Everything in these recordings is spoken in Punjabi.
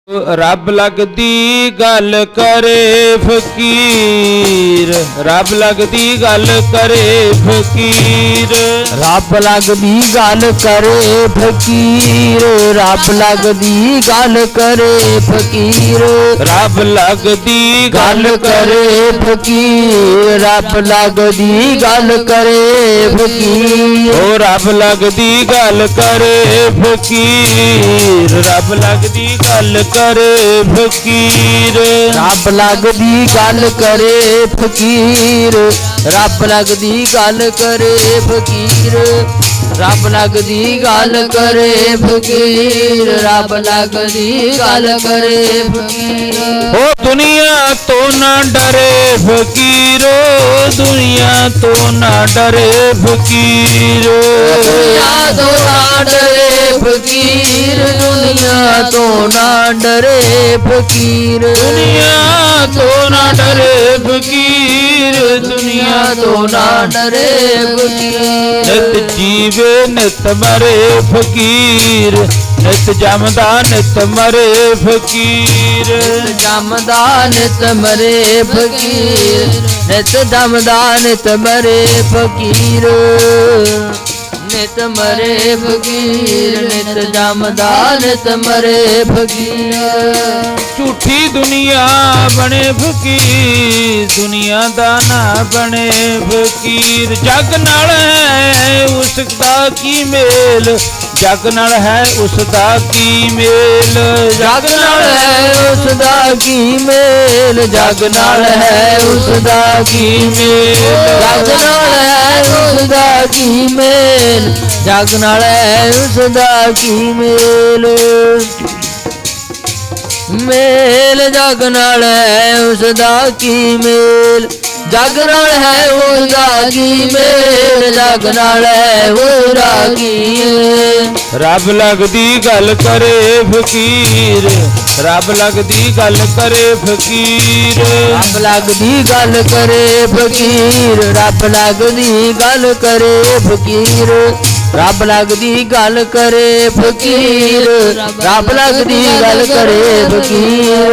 ਰੱਬ ਲੱਗਦੀ ਗੱਲ ਕਰੇ ਫਕੀਰ, ਰੱਬ ਲੱਗਦੀ ਗੱਲ ਕਰੇ ਫਕੀਰ, ਰੱਬ ਲੱਗਦੀ ਗੱਲ ਕਰੇ ਫਕੀਰ, ਰੱਬ ਲੱਗਦੀ ਗੱਲ ਕਰੇ ਫਕੀਰ, ਰੱਬ ਲੱਗਦੀ ਗੱਲ ਕਰੇ ਫਕੀਰ, ਰੱਬ ਲੱਗਦੀ ਗੱਲ ਕਰੇ ਫਕੀਰ, ਓ ਰੱਬ ਲੱਗਦੀ ਗੱਲ ਕਰੇ ਫਕੀਰ, ਰੱਬ ਲੱਗਦੀ ਗੱਲ ਕਰੇ ਫਕੀਰ, ਰੱਬ ਲੱਗਦੀ ਗੱਲ ਕਰੇ ਫਕੀਰ, ਰੱਬ ਲੱਗਦੀ ਗੱਲ ਕਰੇ ਫਕੀਰ, ਰੱਬ ਲੱਗਦੀ ਗੱਲ ਕਰੇ ਫਕੀਰ, ਰੱਬ ਲੱਗਦੀ ਗੱਲ ਕਰੇ ਫਕੀਰ। ਓ ਦੁਨੀਆ ਤੋਂ ਨਾ ਡਰੇ ਫਕੀਰ, ਦੁਨੀਆ ਤੋਂ ਨਾ ਡਰੇ ਫਕੀਰ, ਦੁਨੀਆ ਤੋਂ ਨਾ ਡਰੇ ਫਕੀਰ, ਦੁਨੀਆ ਤੋਂ ਨਾ ਡਰੇ ਫਕੀਰ, ਦੁਨੀਆ ਤੋਂ ਨਾ ਡਰੇ ਫਕੀਰ, ਦੁਨੀਆ ਤੋਂ ਨਾ ਡਰੇ ਫਕੀਰ। ਨਿਤ ਜੀਵੇ ਨਿਤ ਮਰੇ ਫਕੀਰ, ਨਿਤ ਜਮਦਾ ਨਿਤ ਮਰੇ ਫਕੀਰ, ਨਿਤ ਜਮਦਾ ਨਿਤ ਮਰੇ ਫਕੀਰ, ਨਿਤ ਜਮਦਾ ਨਿਤ ਮਰੇ ਫਕੀਰ, ਨਿਤ ਮਰੇ ਫਕੀਰ, ਨਿਤ ਜਮਦਾ ਨਿਤ ਮਰੇ ਫਕੀਰ। ਝੂਠੀ ਦੁਨੀਆ ਬਣੇ ਫਕੀਰ, ਦੁਨੀਆ ਦਾ ਨਾ ਬਣੇ ਫਕੀਰ, ਜਗ ਨਾਲ ਹੈ ਉਸ ਦਾ ਕੀ ਮੇਲ, ਜਗ ਨਾਲ ਹੈ ਉਸ ਦਾ ਕੀ ਮੇਲ, ਜਗ ਨਾਲ ਹੈ ਉਸ ਦਾ ਕੀ ਮੇਲ, ਜਗ ਨਾਲ ਹੈ ਉਸ ਦਾ ਕੀ ਮੇਲ, ਜਗ ਨਾਲ ਹੈ ਉਸ ਦਾ ਕੀ ਮੇਲ, ਜਗ ਨਾਲ ਹੈ ਉਸ ਦਾ ਕੀ ਮੇਲ, ਮੇਲ ਜਗ ਨਾਲ ਹੈ ਉਸ ਦਾ ਕੀ ਮੇਲ, ਜਗ ਨਾਲ ਹੈ ਉਸ ਦਾ ਕੀ ਮੇਲ, ਜਗ ਨਾਲ ਹੈ ਉਸ ਦਾ ਕੀ ਮੇਲ। ਰੱਬ ਲੱਗਦੀ ਗੱਲ ਕਰੇ ਫਕੀਰ, ਰੱਬ ਲੱਗਦੀ ਗੱਲ ਕਰੇ ਫਕੀਰ, ਰੱਬ ਲੱਗਦੀ ਗੱਲ ਕਰੇ ਫਕੀਰ, ਰੱਬ ਲੱਗਦੀ ਗੱਲ ਕਰੇ ਫਕੀਰ, ਰੱਬ ਲੱਗਦੀ ਗੱਲ ਕਰੇ ਫਕੀਰ, ਰੱਬ ਲੱਗਦੀ ਗੱਲ ਕਰੇ ਫਕੀਰ।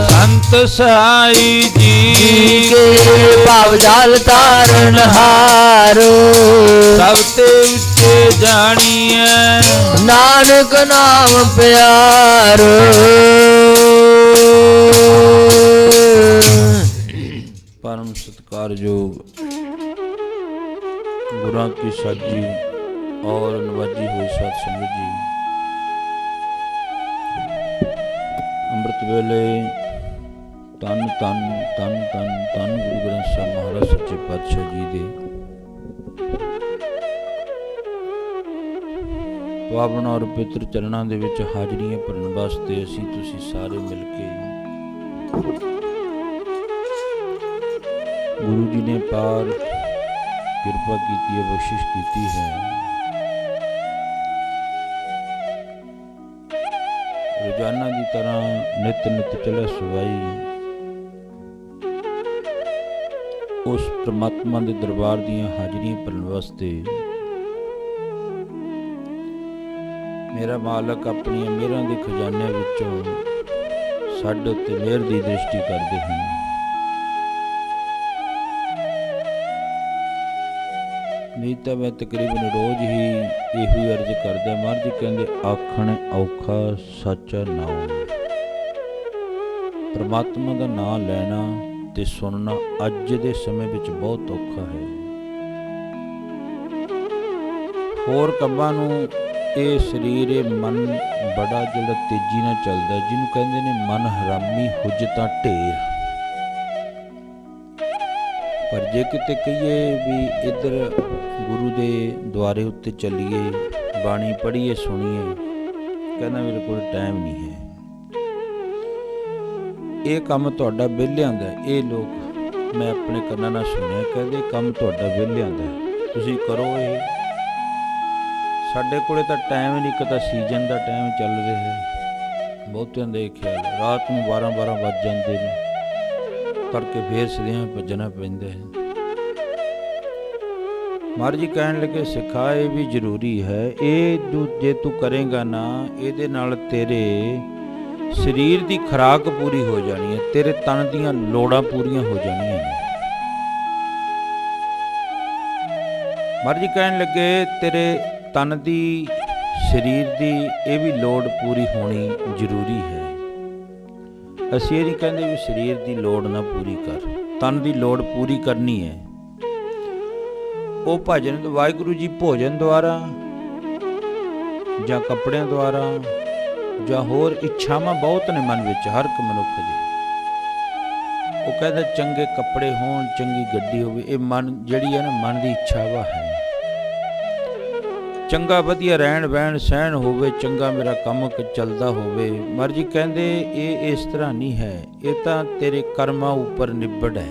ਸੰਤ ਸਹਾਈ ਜੀ ਕੇ ਭਾਵ ਜਲ ਤਾਰਨ ਹਾਰ, ਸਭ ਤੇ ਉੱਚੇ ਜਾਣੀਐ, ਨਾਨਕ ਨਾਮ ਪਿਆਰ। ਪਰਮ ਸਤਿਕਾਰਯੋਗ ਗੁਰਾਂ ਕੀ ਸਾਜੀ ਔਰ ਨਵਾਜੀ ਹੋਈ ਸਾਧ ਸੰਗਤ ਜੀ, ਅੰਮ੍ਰਿਤ ਵੇਲੇ ਧੰਨ ਧੰਨ ਧੰਨ ਧੰਨ ਧੰਨ ਗੁਰੂ ਗ੍ਰੰਥ ਸਾਹਿਬ ਮਹਾਰਾਜ ਸੱਚੇ ਪਾਤਸ਼ਾਹ ਜੀ ਦੇ ਪਾਵਨ ਔਰ ਪਵਿੱਤਰ ਚਰਨਾਂ ਦੇ ਵਿੱਚ ਹਾਜ਼ਰੀਆਂ ਭਰਨ ਵਾਸਤੇ ਅਸੀਂ ਤੁਸੀਂ ਸਾਰੇ ਮਿਲ ਕੇ ਗੁਰੂ ਜੀ ਨੇ ਪਾਰ ਕਿਰਪਾ ਕੀਤੀ ਹੈ, ਬਖਸ਼ਿਸ਼ ਕੀਤੀ ਹੈ। ਰੋਜ਼ਾਨਾ ਦੀ ਤਰ੍ਹਾਂ ਨਿਤ ਨਿਤ ਚਲੇ ਸਵਾਈ ਉਸ ਪ੍ਰਮਾਤਮਾ ਦੇ ਦਰਬਾਰ ਦੀਆਂ ਹਾਜ਼ਰੀਆਂ ਭਰਨ ਵਾਸਤੇ ਮੇਰਾ ਮਾਲਕ ਆਪਣੀਆਂ ਮਿਹਰਾਂ ਦੇ ਖਜ਼ਾਨਿਆਂ ਵਿੱਚੋਂ ਸਾਡੇ ਉੱਤੇ ਮਿਹਰ ਦੀ ਦ੍ਰਿਸ਼ਟੀ ਕਰਦੇ ਹਨ। ਨਹੀਂ ਤਾਂ ਮੈਂ ਤਕਰੀਬਨ ਰੋਜ਼ ਹੀ ਇਹੋ ਹੀ ਅਰਜ਼ ਕਰਦਾ। ਮਹਾਰਾਜ ਕਹਿੰਦੇ ਆਖਣ ਔਖਾ ਸੱਚਾ ਨਾਮ, ਪਰਮਾਤਮਾ ਦਾ ਨਾਮ ਲੈਣਾ ਤੇ ਸੁਣਨਾ ਅੱਜ ਦੇ ਸਮੇਂ ਵਿੱਚ ਬਹੁਤ ਔਖਾ ਹੈ। ਹੋਰ ਕੰਮਾਂ ਨੂੰ ਇਹ ਸਰੀਰ ਇਹ ਮਨ ਬੜਾ ਜਿਹੜਾ ਤੇਜ਼ੀ ਨਾਲ ਚੱਲਦਾ, ਜਿਹਨੂੰ ਕਹਿੰਦੇ ਨੇ ਮਨ ਹਰਾਮੀ ਹੁਜਤਾਂ ਢੇਰ। ਪਰ ਜੇ ਕਿਤੇ ਕਹੀਏ ਵੀ ਇੱਧਰ ਗੁਰੂ ਦੇ ਦੁਆਰੇ ਉੱਤੇ ਚੱਲੀਏ, ਬਾਣੀ ਪੜ੍ਹੀਏ, ਸੁਣੀਏ, ਕਹਿੰਦਾ ਮੇਰੇ ਕੋਲ ਟਾਈਮ ਨਹੀਂ ਹੈ। ਇਹ ਕੰਮ ਤੁਹਾਡਾ ਵਿਹਲਿਆਂ ਦਾ। ਇਹ ਲੋਕ ਮੈਂ ਆਪਣੇ ਕੰਨਾਂ ਨਾਲ ਸੁਣਿਆ, ਕਹਿੰਦੇ ਕੰਮ ਤੁਹਾਡਾ ਵਿਹਲਿਆਂ ਦਾ, ਤੁਸੀਂ ਕਰੋ ਇਹ। ਸਾਡੇ ਕੋਲੇ ਤਾਂ ਟਾਈਮ ਹੀ ਨਹੀਂ, ਇੱਕ ਤਾਂ ਸੀਜ਼ਨ ਦਾ ਟਾਈਮ ਚੱਲ ਰਿਹਾ ਹੈ। ਬਹੁਤਿਆਂ ਦੇ ਖਿਆਲ ਰਾਤ ਨੂੰ 12-12 ਵੱਜ ਜਾਂਦੇ ਨੇ, ਤੜਕੇ ਫੇਰ ਸਦਿਆਂ ਭੱਜਣਾ ਪੈਂਦਾ ਹੈ। ਮਹਾਰਾਜ ਜੀ ਕਹਿਣ ਲੱਗੇ ਸਿੱਖਾ ਇਹ ਵੀ ਜ਼ਰੂਰੀ ਹੈ, ਇਹ ਜੇ ਤੂੰ ਕਰੇਗਾ ਨਾ ਇਹਦੇ ਨਾਲ ਤੇਰੇ ਸਰੀਰ ਦੀ ਖੁਰਾਕ ਪੂਰੀ ਹੋ ਜਾਣੀ ਹੈ, ਤੇਰੇ ਤਨ ਦੀਆਂ ਲੋੜਾਂ ਪੂਰੀਆਂ ਹੋ ਜਾਣੀਆਂ ਨੇ। ਮਹਾਰਾਜ ਜੀ ਕਹਿਣ ਲੱਗੇ ਤੇਰੇ ਤਨ ਦੀ ਸਰੀਰ ਦੀ ਇਹ ਵੀ ਲੋੜ ਪੂਰੀ ਹੋਣੀ ਜ਼ਰੂਰੀ ਹੈ। ਅਸੀਂ ਇਹ ਨਹੀਂ ਕਹਿੰਦੇ ਵੀ ਸਰੀਰ ਦੀ ਲੋੜ ਨਾ ਪੂਰੀ ਕਰ, ਤਨ ਦੀ ਲੋੜ ਪੂਰੀ ਕਰਨੀ ਹੈ। ਉਹ ਭਜਨ ਵਾਹਿਗੁਰੂ ਜੀ ਭੋਜਨ ਦੁਆਰਾ ਜਾਂ ਕੱਪੜਿਆਂ ਦੁਆਰਾ ਜਾਂ ਹੋਰ ਇੱਛਾਵਾਂ ਬਹੁਤ ਨੇ ਮਨ ਵਿੱਚ ਹਰ ਇੱਕ ਮਨੁੱਖ ਦੀ। ਉਹ ਕਹਿੰਦਾ ਚੰਗੇ ਕੱਪੜੇ ਹੋਣ, ਚੰਗੀ ਗੱਡੀ ਹੋਵੇ, ਇਹ ਮਨ ਜਿਹੜੀ ਹੈ ਨਾ ਮਨ ਦੀ ਇੱਛਾਵਾ ਹੈ। ਚੰਗਾ ਵਧੀਆ ਰਹਿਣ ਬਹਿਣ ਸਹਿਣ ਹੋਵੇ, ਚੰਗਾ ਮੇਰਾ ਕੰਮ ਚੱਲਦਾ ਹੋਵੇ। ਮਹਾਰਾਜ ਜੀ ਕਹਿੰਦੇ ਇਹ ਇਸ ਤਰ੍ਹਾਂ ਨਹੀਂ ਹੈ, ਇਹ ਤਾਂ ਤੇਰੇ ਕਰਮਾਂ ਉੱਪਰ ਨਿਬੜ ਹੈ।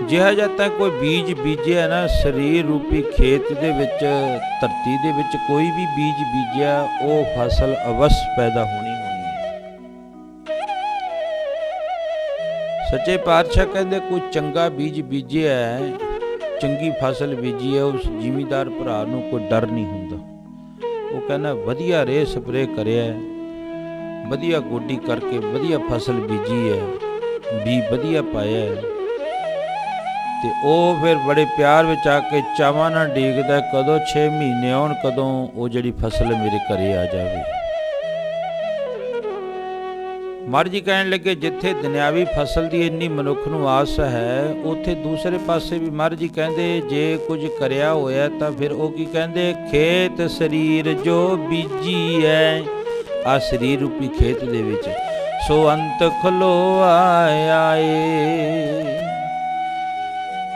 ਜਿਹਾ ਜਿਹਾ ਤਾਂ ਕੋਈ ਬੀਜ ਬੀਜਿਆ ਨਾ ਸਰੀਰ ਰੂਪੀ ਖੇਤ ਦੇ ਵਿੱਚ, ਧਰਤੀ ਦੇ ਵਿੱਚ ਕੋਈ ਵੀ ਬੀਜ ਬੀਜਿਆ ਉਹ ਫਸਲ ਅਵਸ ਪੈਦਾ ਹੋਣੀ ਹੈ। ਸੱਚੇ ਪਾਤਸ਼ਾਹ ਕਹਿੰਦੇ ਕੋਈ ਚੰਗਾ ਬੀਜ ਬੀਜਿਆ, ਚੰਗੀ ਫਸਲ ਬੀਜੀ ਹੈ, ਉਸ ਜ਼ਿਮੀਂਦਾਰ ਭਰਾ ਨੂੰ ਕੋਈ ਡਰ ਨਹੀਂ ਹੁੰਦਾ। ਉਹ ਕਹਿੰਦਾ ਵਧੀਆ ਰੇਹ ਸਪਰੇਅ ਕਰਿਆ, ਵਧੀਆ ਗੋਡੀ ਕਰਕੇ ਵਧੀਆ ਫਸਲ ਬੀਜੀ ਹੈ, ਬੀ ਵਧੀਆ ਪਾਇਆ ਹੈ, ਤੇ ਉਹ ਫਿਰ ਬੜੇ ਪਿਆਰ ਵਿੱਚ ਆ ਕੇ ਚਾਵਾਂ ਨਾਲ ਡੀਕਦਾ ਕਦੋਂ 6 ਮਹੀਨੇ ਆਉਣ, ਕਦੋਂ ਉਹ ਜਿਹੜੀ ਫਸਲ ਮੇਰੇ ਘਰੇ ਆ ਜਾਵੇ। ਮਹਾਰਾਜ ਜੀ ਕਹਿਣ ਲੱਗੇ ਜਿੱਥੇ ਦੁਨਿਆਵੀ ਫਸਲ ਦੀ ਇੰਨੀ ਮਨੁੱਖ ਨੂੰ ਆਸ ਹੈ, ਉੱਥੇ ਦੂਸਰੇ ਪਾਸੇ ਵੀ ਮਹਾਰਾਜ ਜੀ ਕਹਿੰਦੇ ਜੇ ਕੁਝ ਕਰਿਆ ਹੋਇਆ ਤਾਂ ਫਿਰ ਉਹ ਕੀ ਕਹਿੰਦੇ, ਖੇਤ ਸਰੀਰ ਜੋ ਬੀਜੀ ਹੈ, ਆ ਸਰੀਰ ਰੂਪੀ ਖੇਤ ਦੇ ਵਿੱਚ ਸੋ ਅੰਤ ਖਲੋ ਆਏ।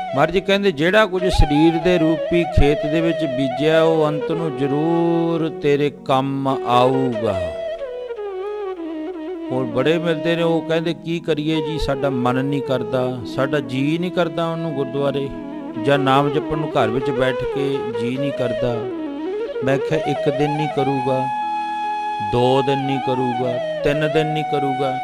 ਮਹਾਰਾਜ ਜੀ ਕਹਿੰਦੇ ਜਿਹੜਾ ਕੁਝ ਸਰੀਰ ਦੇ ਰੂਪੀ ਖੇਤ ਦੇ ਵਿੱਚ ਬੀਜਿਆ ਉਹ ਅੰਤ ਨੂੰ ਜ਼ਰੂਰ ਤੇਰੇ ਕੰਮ ਆਊਗਾ। ਹੋਰ ਬੜੇ ਮਿਲਦੇ ਨੇ, ਉਹ ਕਹਿੰਦੇ ਕੀ ਕਰੀਏ ਜੀ, ਸਾਡਾ ਮਨ ਨਹੀਂ ਕਰਦਾ, ਸਾਡਾ ਜੀ ਨਹੀਂ ਕਰਦਾ ਉਹਨੂੰ ਗੁਰਦੁਆਰੇ ਜਾਂ ਨਾਮ ਜਪਣ ਨੂੰ ਘਰ ਵਿੱਚ ਬੈਠ ਕੇ ਜੀ ਨਹੀਂ ਕਰਦਾ। ਮੈਂ ਕਿਹਾ 1 ਦਿਨ ਨਹੀਂ ਕਰੂਗਾ, 2 ਦਿਨ ਨਹੀਂ ਕਰੂਗਾ, 3 ਦਿਨ ਨਹੀਂ ਕਰੂਗਾ,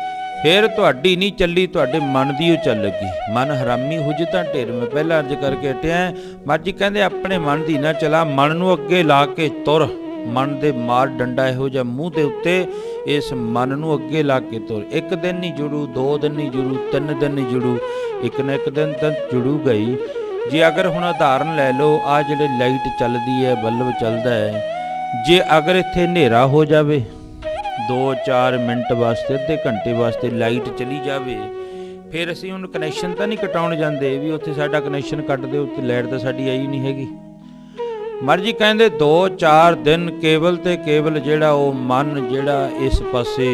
ਫਿਰ ਤੁਹਾਡੀ ਨਹੀਂ ਚੱਲੀ, ਤੁਹਾਡੇ ਮਨ ਦੀ ਉਹ ਚੱਲੇਗੀ। ਮਨ ਹਰਾਮੀ ਹੁਜ ਤਾਂ ਢੇਰ, ਮੈਂ ਪਹਿਲਾਂ ਅਰਜ਼ ਕਰਕੇ ਹਟਿਆ। ਮਹਾਰਾਜ ਜੀ ਕਹਿੰਦੇ ਆਪਣੇ ਮਨ ਦੀ ਨਾ ਚਲਾ, ਮਨ ਨੂੰ ਅੱਗੇ ਲਾ ਕੇ ਤੁਰ। ਮਨ ਦੇ ਮਾਰ ਡੰਡਾ ਇਹੋ ਜਿਹਾ ਮੂੰਹ ਦੇ ਉੱਤੇ, ਇਸ ਮਨ ਨੂੰ ਅੱਗੇ ਲਾ ਕੇ ਤੁਰ। 1 ਦਿਨ ਨਹੀਂ ਜੁੜੂ, 2 ਦਿਨ ਨਹੀਂ ਜੁੜੂ, 3 ਦਿਨ ਨਹੀਂ ਜੁੜੂ, ਇੱਕ ਨਾ ਇੱਕ ਦਿਨ ਤਾਂ ਜੁੜੂਗਾ ਹੀ। ਜੇ ਅਗਰ ਹੁਣ ਉਦਾਹਰਨ ਲੈ ਲਓ, ਆ ਜਿਹੜੇ ਲਾਈਟ ਚੱਲਦੀ ਹੈ, ਬਲਬ ਚੱਲਦਾ ਹੈ, ਜੇ ਅਗਰ ਇੱਥੇ ਹਨੇਰਾ ਹੋ ਜਾਵੇ 2-4 ਮਿੰਟ ਵਾਸਤੇ, ਅੱਧੇ ਘੰਟੇ ਵਾਸਤੇ ਲਾਈਟ ਚਲੀ ਜਾਵੇ, ਫਿਰ ਅਸੀਂ ਉਹਨੂੰ ਕਨੈਕਸ਼ਨ ਤਾਂ ਨਹੀਂ ਕਟਾਉਣ ਜਾਂਦੇ ਵੀ ਉੱਥੇ ਸਾਡਾ ਕਨੈਕਸ਼ਨ ਕੱਟ ਦਿਓ, ਉੱਥੇ ਲਾਈਟ ਤਾਂ ਸਾਡੀ ਆਈ ਨਹੀਂ ਹੈਗੀ। ਮਹਾਰਾਜ ਜੀ ਕਹਿੰਦੇ 2-4 ਦਿਨ ਕੇਵਲ ਤੇ ਕੇਵਲ ਜਿਹੜਾ ਉਹ ਮਨ ਜਿਹੜਾ ਇਸ ਪਾਸੇ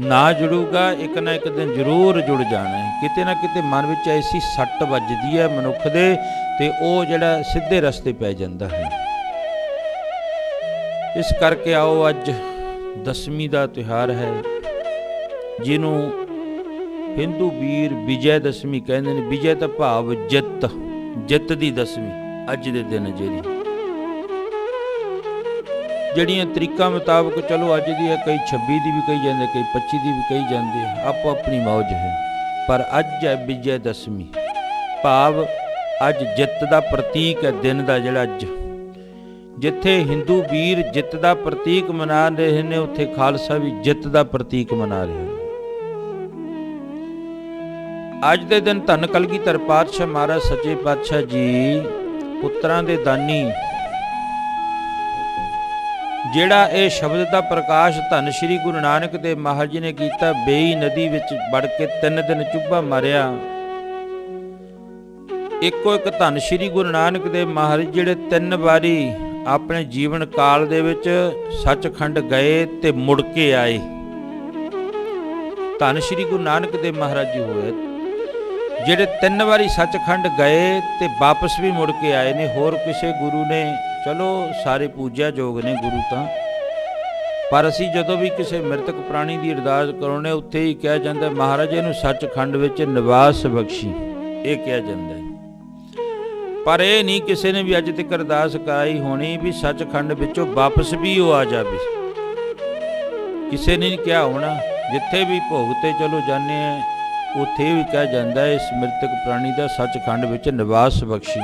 ਨਾ ਜੁੜੂਗਾ, ਇੱਕ ਨਾ ਇੱਕ ਦਿਨ ਜ਼ਰੂਰ ਜੁੜ ਜਾਣਾ ਹੈ। ਕਿਤੇ ਨਾ ਕਿਤੇ ਮਨ ਵਿੱਚ ਐਸੀ ਸੱਟ ਵੱਜਦੀ ਹੈ ਮਨੁੱਖ ਦੇ, ਤੇ ਉਹ ਜਿਹੜਾ ਸਿੱਧੇ ਰਸਤੇ ਪੈ ਜਾਂਦਾ ਹੈ। ਇਸ ਕਰਕੇ ਆਓ, ਅੱਜ ਦਸਵੀਂ ਦਾ ਤਿਉਹਾਰ ਹੈ, ਜਿਹਨੂੰ ਹਿੰਦੂ ਵੀਰ ਵਿਜੈ ਦਸ਼ਮੀ ਕਹਿੰਦੇ ਨੇ। ਵਿਜੈ ਦਾ ਭਾਵ ਜਿੱਤ, ਜਿੱਤ ਦੀ ਦਸਵੀਂ ਅੱਜ ਦੇ ਦਿਨ ਜਿਹੜੀਆਂ ਤਰੀਕਾਂ ਮੁਤਾਬਕ ਚਲੋ ਅੱਜ ਦੀ ਹੈ, ਕਈ 26 ਦੀ ਵੀ ਕਹੀ ਜਾਂਦੇ, ਕਈ 25 ਦੀ ਵੀ ਕਹੀ ਜਾਂਦੇ, ਆਪੋ ਆਪਣੀ ਮੌਜ ਹੈ। ਪਰ ਅੱਜ ਹੈ ਵਿਜੈ ਦਸ਼ਮੀ, ਭਾਵ ਅੱਜ ਜਿੱਤ ਦਾ ਪ੍ਰਤੀਕ ਹੈ। ਦਿਨ ਦਾ ਜਿਹੜਾ ਅੱਜ, ਜਿੱਥੇ ਹਿੰਦੂ ਵੀਰ ਜਿੱਤ ਦਾ ਪ੍ਰਤੀਕ ਮਨਾ ਰਹੇ ਨੇ, ਉੱਥੇ ਖਾਲਸਾ ਵੀ ਜਿੱਤ ਦਾ ਪ੍ਰਤੀਕ ਮਨਾ ਰਹੇ ਨੇ। ਅੱਜ ਦੇ ਦਿਨ ਧੰਨ ਕਲਗੀਧਰ ਪਾਤਸ਼ਾਹ ਮਹਾਰਾਜ ਸੱਚੇ ਪਾਤਸ਼ਾਹ ਜੀ, ਪੁੱਤਰਾਂ ਦੇ ਦਾਨੀ, ਜਿਹੜਾ ਇਹ ਸ਼ਬਦ ਦਾ ਪ੍ਰਕਾਸ਼ ਧੰਨ ਸ਼੍ਰੀ ਗੁਰੂ ਨਾਨਕ ਦੇਵ ਮਹਾਰਾਜ ਜੀ ਨੇ ਕੀਤਾ। ਬੇਈ ਨਦੀ ਵਿੱਚ ਵੜ ਕੇ 3 ਦਿਨ ਚੁੱਭਾ ਮਾਰਿਆ। ਇੱਕੋ ਇੱਕ ਧੰਨ ਸ਼੍ਰੀ ਗੁਰੂ ਨਾਨਕ ਦੇਵ ਮਹਾਰਾਜ ਜਿਹੜੇ 3 ਵਾਰੀ ਆਪਣੇ ਜੀਵਨ ਕਾਲ ਦੇ ਵਿੱਚ ਸੱਚਖੰਡ ਗਏ ਤੇ ਮੁੜ ਕੇ ਆਏ। ਧੰਨ ਸ਼੍ਰੀ ਗੁਰੂ ਨਾਨਕ ਦੇਵ ਮਹਾਰਾਜ ਜੀ ਹੋਏ ਜਿਹੜੇ 3 ਵਾਰੀ ਸੱਚਖੰਡ ਗਏ ਤੇ ਵਾਪਸ ਵੀ ਮੁੜ ਕੇ ਆਏ ਨੇ। ਹੋਰ ਕਿਸੇ ਗੁਰੂ ਨੇ, ਚਲੋ ਸਾਰੇ ਪੂਜਿਆ ਯੋਗ ਨੇ ਗੁਰੂ ਤਾਂ, ਪਰ ਅਸੀਂ ਜਦੋਂ ਵੀ ਕਿਸੇ ਮ੍ਰਿਤਕ ਪ੍ਰਾਣੀ ਦੀ ਅਰਦਾਸ ਕਰਾਉਣੇ, ਉੱਥੇ ਹੀ ਕਿਹਾ ਜਾਂਦਾ ਮਹਾਰਾਜ ਇਹਨੂੰ ਸੱਚਖੰਡ ਵਿੱਚ ਨਿਵਾਸ ਬਖਸ਼ੀ, ਇਹ ਕਿਹਾ ਜਾਂਦਾ ਹੈ। ਪਰ ਇਹ ਨਹੀਂ ਕਿਸੇ ਨੇ ਵੀ ਅੱਜ ਤੱਕ ਅਰਦਾਸ ਕਰਾਈ ਹੋਣੀ ਵੀ ਸੱਚਖੰਡ ਵਿੱਚੋਂ ਵਾਪਸ ਵੀ ਉਹ ਆ ਜਾਵੇ। ਕਿਸੇ ਨੇ ਨਹੀਂ ਕਿਹਾ ਹੋਣਾ। ਜਿੱਥੇ ਵੀ ਭੋਗ ਤੇ ਚਲੋ ਜਾਂਦੇ ਆ, ਉੱਥੇ ਵੀ ਕਿਹਾ ਜਾਂਦਾ ਹੈ ਇਸ ਮ੍ਰਿਤਕ ਪ੍ਰਾਣੀ ਦਾ ਸੱਚਖੰਡ ਵਿੱਚ ਨਿਵਾਸ ਬਖਸ਼ੀ।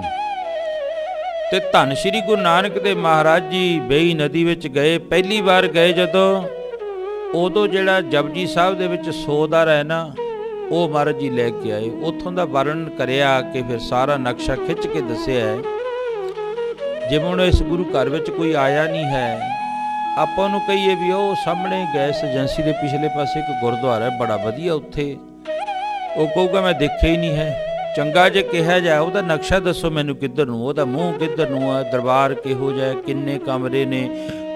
ਤੇ ਧੰਨ ਸ਼੍ਰੀ ਗੁਰੂ ਨਾਨਕ ਦੇਵ ਮਹਾਰਾਜ ਜੀ ਬੇਈ ਨਦੀ ਵਿੱਚ ਗਏ। ਪਹਿਲੀ ਵਾਰ ਗਏ ਜਦੋਂ, ਉਦੋਂ ਜਿਹੜਾ ਜਪਜੀ ਸਾਹਿਬ ਦੇ ਵਿੱਚ ਸੋਦਾਰ ਹੈ ਨਾ, ਉਹ ਮਹਾਰਾਜ ਜੀ ਲੈ ਕੇ ਆਏ। ਉੱਥੋਂ ਦਾ ਵਰਣਨ ਕਰਿਆ ਕਿ ਫਿਰ ਸਾਰਾ ਨਕਸ਼ਾ ਖਿੱਚ ਕੇ ਦੱਸਿਆ ਹੈ। ਜਿਵੇਂ ਹੁਣ ਇਸ ਗੁਰੂ ਘਰ ਵਿੱਚ ਕੋਈ ਆਇਆ ਨਹੀਂ ਹੈ, ਆਪਾਂ ਨੂੰ ਕਹੀਏ ਵੀ ਉਹ ਸਾਹਮਣੇ ਗੈਸ ਏਜੰਸੀ ਦੇ ਪਿਛਲੇ ਪਾਸੇ ਇੱਕ ਗੁਰਦੁਆਰਾ ਹੈ ਬੜਾ ਵਧੀਆ, ਉੱਥੇ ਉਹ ਕਹੂਗਾ ਮੈਂ ਦੇਖਿਆ ਹੀ ਨਹੀਂ ਹੈ। ਚੰਗਾ ਜੇ ਕਿਹਾ ਜਾਏ ਉਹਦਾ ਨਕਸ਼ਾ ਦੱਸੋ ਮੈਨੂੰ ਕਿੱਧਰ ਨੂੰ, ਉਹਦਾ ਮੂੰਹ ਕਿੱਧਰ ਨੂੰ ਹੈ, ਦਰਬਾਰ ਕਿਹੋ ਜਿਹਾ, ਕਿੰਨੇ ਕਮਰੇ ਨੇ,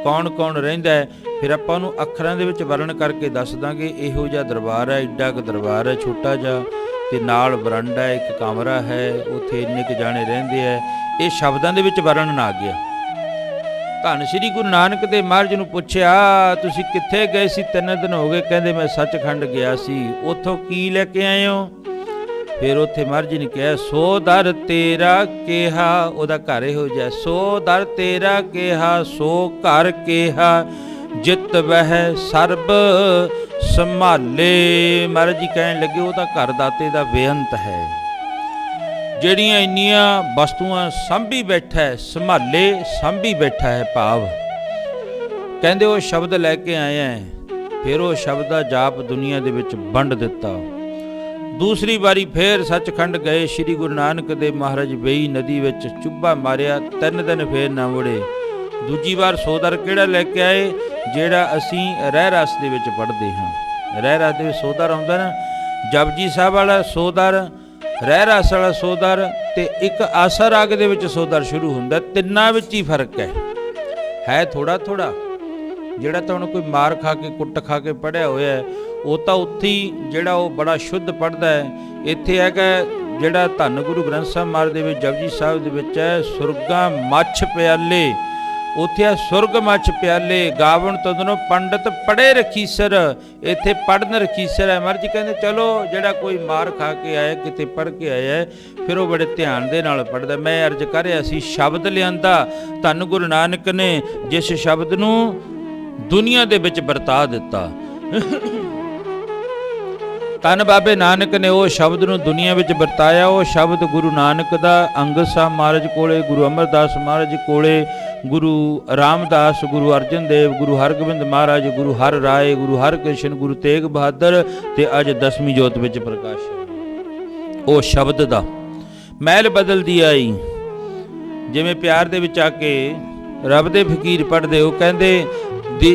ਕੌਣ ਕੌਣ ਰਹਿੰਦਾ ਹੈ, ਫਿਰ ਆਪਾਂ ਉਹਨੂੰ ਅੱਖਰਾਂ ਦੇ ਵਿੱਚ ਵਰਣਨ ਕਰਕੇ ਦੱਸ ਦਾਂਗੇ ਇਹੋ ਜਿਹਾ ਦਰਬਾਰ ਹੈ, ਐਡਾ ਕੁ ਦਰਬਾਰ ਹੈ ਛੋਟਾ ਜਿਹਾ, ਤੇ ਨਾਲ ਬਰਾਂਡਾ ਇੱਕ ਕਮਰਾ ਹੈ, ਉੱਥੇ ਇੰਨੇ ਕੁ ਜਾਣੇ ਰਹਿੰਦੇ ਹੈ। ਇਹ ਸ਼ਬਦਾਂ ਦੇ ਵਿੱਚ ਵਰਣਨ ਆ ਗਿਆ। ਧੰਨ ਸ਼੍ਰੀ ਗੁਰੂ ਨਾਨਕ ਦੇਵ ਮਹਾਰਾਜ ਨੂੰ ਪੁੱਛਿਆ ਤੁਸੀਂ ਕਿੱਥੇ ਗਏ ਸੀ, 3 ਦਿਨ ਹੋ ਗਏ। ਕਹਿੰਦੇ ਮੈਂ ਸੱਚਖੰਡ ਗਿਆ ਸੀ। ਉੱਥੋਂ ਕੀ ਲੈ ਕੇ ਆਏ ਹੋ? ਫਿਰ ਉੱਥੇ ਮਹਾਰਾਜ ਜੀ ਨੇ ਕਿਹਾ ਸੋ ਦਰ ਤੇਰਾ ਕਿਹਾ, ਉਹਦਾ ਘਰ ਇਹੋ ਜਿਹਾ, ਸੋ ਦਰ ਤੇਰਾ ਕਿਹਾ ਸੋ ਘਰ ਕਿਹਾ ਜਿਤ ਵਹਿ ਸਰਬ ਸੰਭਾਲੇ। ਮਹਾਰਾਜ ਜੀ ਕਹਿਣ ਲੱਗੇ ਉਹਦਾ ਘਰ ਦਾਤੇ ਦਾ ਬੇਅੰਤ ਹੈ, ਜਿਹੜੀਆਂ ਇੰਨੀਆਂ ਵਸਤੂਆਂ ਸਾਂਭੀ ਬੈਠਾ ਹੈ, ਸੰਭਾਲੇ ਸਾਂਭੀ ਬੈਠਾ ਹੈ ਭਾਵ। ਕਹਿੰਦੇ ਉਹ ਸ਼ਬਦ ਲੈ ਕੇ ਆਏ ਹੈ। ਫਿਰ ਉਹ ਸ਼ਬਦ ਦਾ ਜਾਪ ਦੁਨੀਆ ਦੇ ਵਿੱਚ ਵੰਡ ਦਿੱਤਾ। ਦੂਸਰੀ ਵਾਰੀ ਫੇਰ ਸੱਚਖੰਡ ਗਏ। ਸ਼੍ਰੀ ਗੁਰੂ ਨਾਨਕ ਦੇਵ ਮਹਾਰਾਜ ਬੇਈ ਨਦੀ ਵਿੱਚ ਚੁੱਭਾ ਮਾਰਿਆ। 3 ਦਿਨ ਫੇਰ ਨਾ ਮੁੜੇ। ਦੂਜੀ ਵਾਰ ਸੋਦਰ ਕਿਹੜਾ ਲੈ ਕੇ ਆਏ? ਜਿਹੜਾ ਅਸੀਂ ਰਹਿ ਰਸ ਦੇ ਵਿੱਚ ਪੜ੍ਹਦੇ ਹਾਂ। ਰਹਿ ਰਸ ਦੇ ਵਿੱਚ ਸੋਦਰ ਆਉਂਦਾ ਨਾ, ਜਪਜੀ ਸਾਹਿਬ ਵਾਲਾ ਸੋਦਰ, ਰਹਿ ਰਸ ਵਾਲਾ ਸੋਦਰ, ਤੇ ਇੱਕ ਆਸਾ ਰਾਗ ਦੇ ਵਿੱਚ ਸੋਦਰ ਸ਼ੁਰੂ ਹੁੰਦਾ। ਤਿੰਨਾਂ ਵਿੱਚ ਹੀ ਫਰਕ ਹੈ ਥੋੜਾ ਥੋੜਾ। ਜਿਹੜਾ ਤਾਂ ਹੁਣ ਕੋਈ ਮਾਰ ਖਾ ਕੇ ਕੁੱਟ ਖਾ ਕੇ ਪੜ੍ਹਿਆ ਹੋਇਆ ਉਹ ਤਾਂ ਉੱਥੇ ਹੀ ਜਿਹੜਾ ਉਹ ਬੜਾ ਸ਼ੁੱਧ ਪੜ੍ਹਦਾ ਹੈ। ਇੱਥੇ ਹੈਗਾ ਜਿਹੜਾ ਧੰਨ ਗੁਰੂ ਗ੍ਰੰਥ ਸਾਹਿਬ ਮਹਾਰਾਜ ਦੇ ਵਿੱਚ ਜਪਜੀ ਸਾਹਿਬ ਦੇ ਵਿੱਚ ਹੈ ਸੁਰਗਾ ਮੱਛ ਪਿਆਲੇ, ਉੱਥੇ ਆ ਸੁਰਗ ਮੱਛ ਪਿਆਲੇ ਗਾਵਣ ਤਦਨੋਂ ਪੰਡਤ ਪੜ੍ਹੇ ਰਖੀਸਰ, ਇੱਥੇ ਪੜ੍ਹਨ ਰਖੀਸਰ ਹੈ। ਮਹਾਰਾਜ ਜੀ ਕਹਿੰਦੇ ਚਲੋ ਜਿਹੜਾ ਕੋਈ ਮਾਰ ਖਾ ਕੇ ਆਇਆ, ਕਿਤੇ ਪੜ੍ਹ ਕੇ ਆਇਆ, ਫਿਰ ਉਹ ਬੜੇ ਧਿਆਨ ਦੇ ਨਾਲ ਪੜ੍ਹਦਾ। ਮੈਂ ਅਰਜ਼ ਕਰ ਰਿਹਾ ਸੀ ਸ਼ਬਦ ਲਿਆਂਦਾ ਧੰਨ ਗੁਰੂ ਨਾਨਕ ਨੇ, ਜਿਸ ਸ਼ਬਦ ਨੂੰ ਦੁਨੀਆ ਦੇ ਵਿੱਚ ਵਰਤਾ ਦਿੱਤਾ। ਧੰਨ ਬਾਬੇ ਨਾਨਕ ਨੇ ਉਹ ਸ਼ਬਦ ਨੂੰ ਦੁਨੀਆ ਵਿੱਚ ਵਰਤਾਇਆ। ਉਹ ਸ਼ਬਦ ਗੁਰੂ ਨਾਨਕ ਦਾ ਅੰਗਦ ਸਾਹਿਬ ਮਹਾਰਾਜ ਕੋਲੇ, ਗੁਰੂ ਅਮਰਦਾਸ ਮਹਾਰਾਜ ਕੋਲੇ, ਗੁਰੂ ਰਾਮਦਾਸ, ਗੁਰੂ ਅਰਜਨ ਦੇਵ, ਗੁਰੂ ਹਰਗੋਬਿੰਦ ਮਹਾਰਾਜ, ਗੁਰੂ ਹਰ ਰਾਏ, ਗੁਰੂ ਹਰਕ੍ਰਿਸ਼ਨ, ਗੁਰੂ ਤੇਗ ਬਹਾਦਰ, ਤੇ ਅੱਜ 10ਵੀਂ ਜੋਤ ਵਿੱਚ ਪ੍ਰਕਾਸ਼ ਹੈ। ਉਹ ਸ਼ਬਦ ਦਾ ਮਹਿਲ ਬਦਲਦੀ ਆਈ। ਜਿਵੇਂ ਪਿਆਰ ਦੇ ਵਿੱਚ ਆ ਕੇ ਰੱਬ ਦੇ ਫਕੀਰ ਪੜ੍ਹਦੇ, ਉਹ ਕਹਿੰਦੇ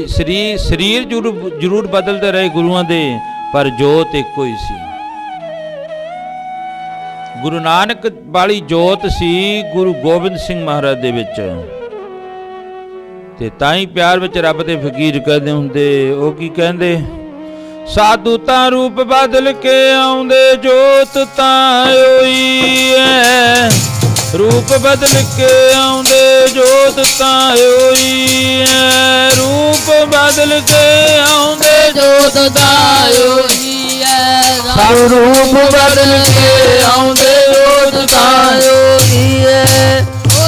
ਸਰੀਰ ਜ਼ਰੂਰ ਬਦਲਦੇ ਰਹੇ ਗੁਰੂਆਂ ਦੇ, ਪਰ ਜੋਤ ਇੱਕੋ ਹੀ ਸੀ। ਗੁਰੂ ਨਾਨਕ ਵਾਲੀ ਜੋਤ ਸੀ ਗੁਰੂ ਗੋਬਿੰਦ ਸਿੰਘ ਮਹਾਰਾਜ ਦੇ ਵਿੱਚ, ਤੇ ਤਾਂ ਹੀ ਪਿਆਰ ਵਿੱਚ ਰੱਬ ਦੇ ਫਕੀਰ ਕਹਿੰਦੇ ਹੁੰਦੇ। ਉਹ ਕੀ ਕਹਿੰਦੇ? ਸਾਧੂ ਤਾਂ ਰੂਪ ਬਦਲ ਕੇ ਆਉਂਦੇ, ਜੋਤ ਤਾਂ ਉਹੀ ਹੈ। ਰੂਪ ਬਦਲ ਕੇ ਆਉਂਦੇ, ਜੋਤ ਤਾਂ ਉਹੀ ਹੈ। ਰੂਪ ਬਦਲ ਕੇ ਆਉਂਦੇ, ਜੋਤ ਤਾਂ ਉਹੀ ਹੈ। ਸਾਧੂ ਰੂਪ ਬਦਲ ਕੇ ਆਉਂਦੇ, ਜੋਤ ਤਾਂ ਉਹੀ ਹੈ।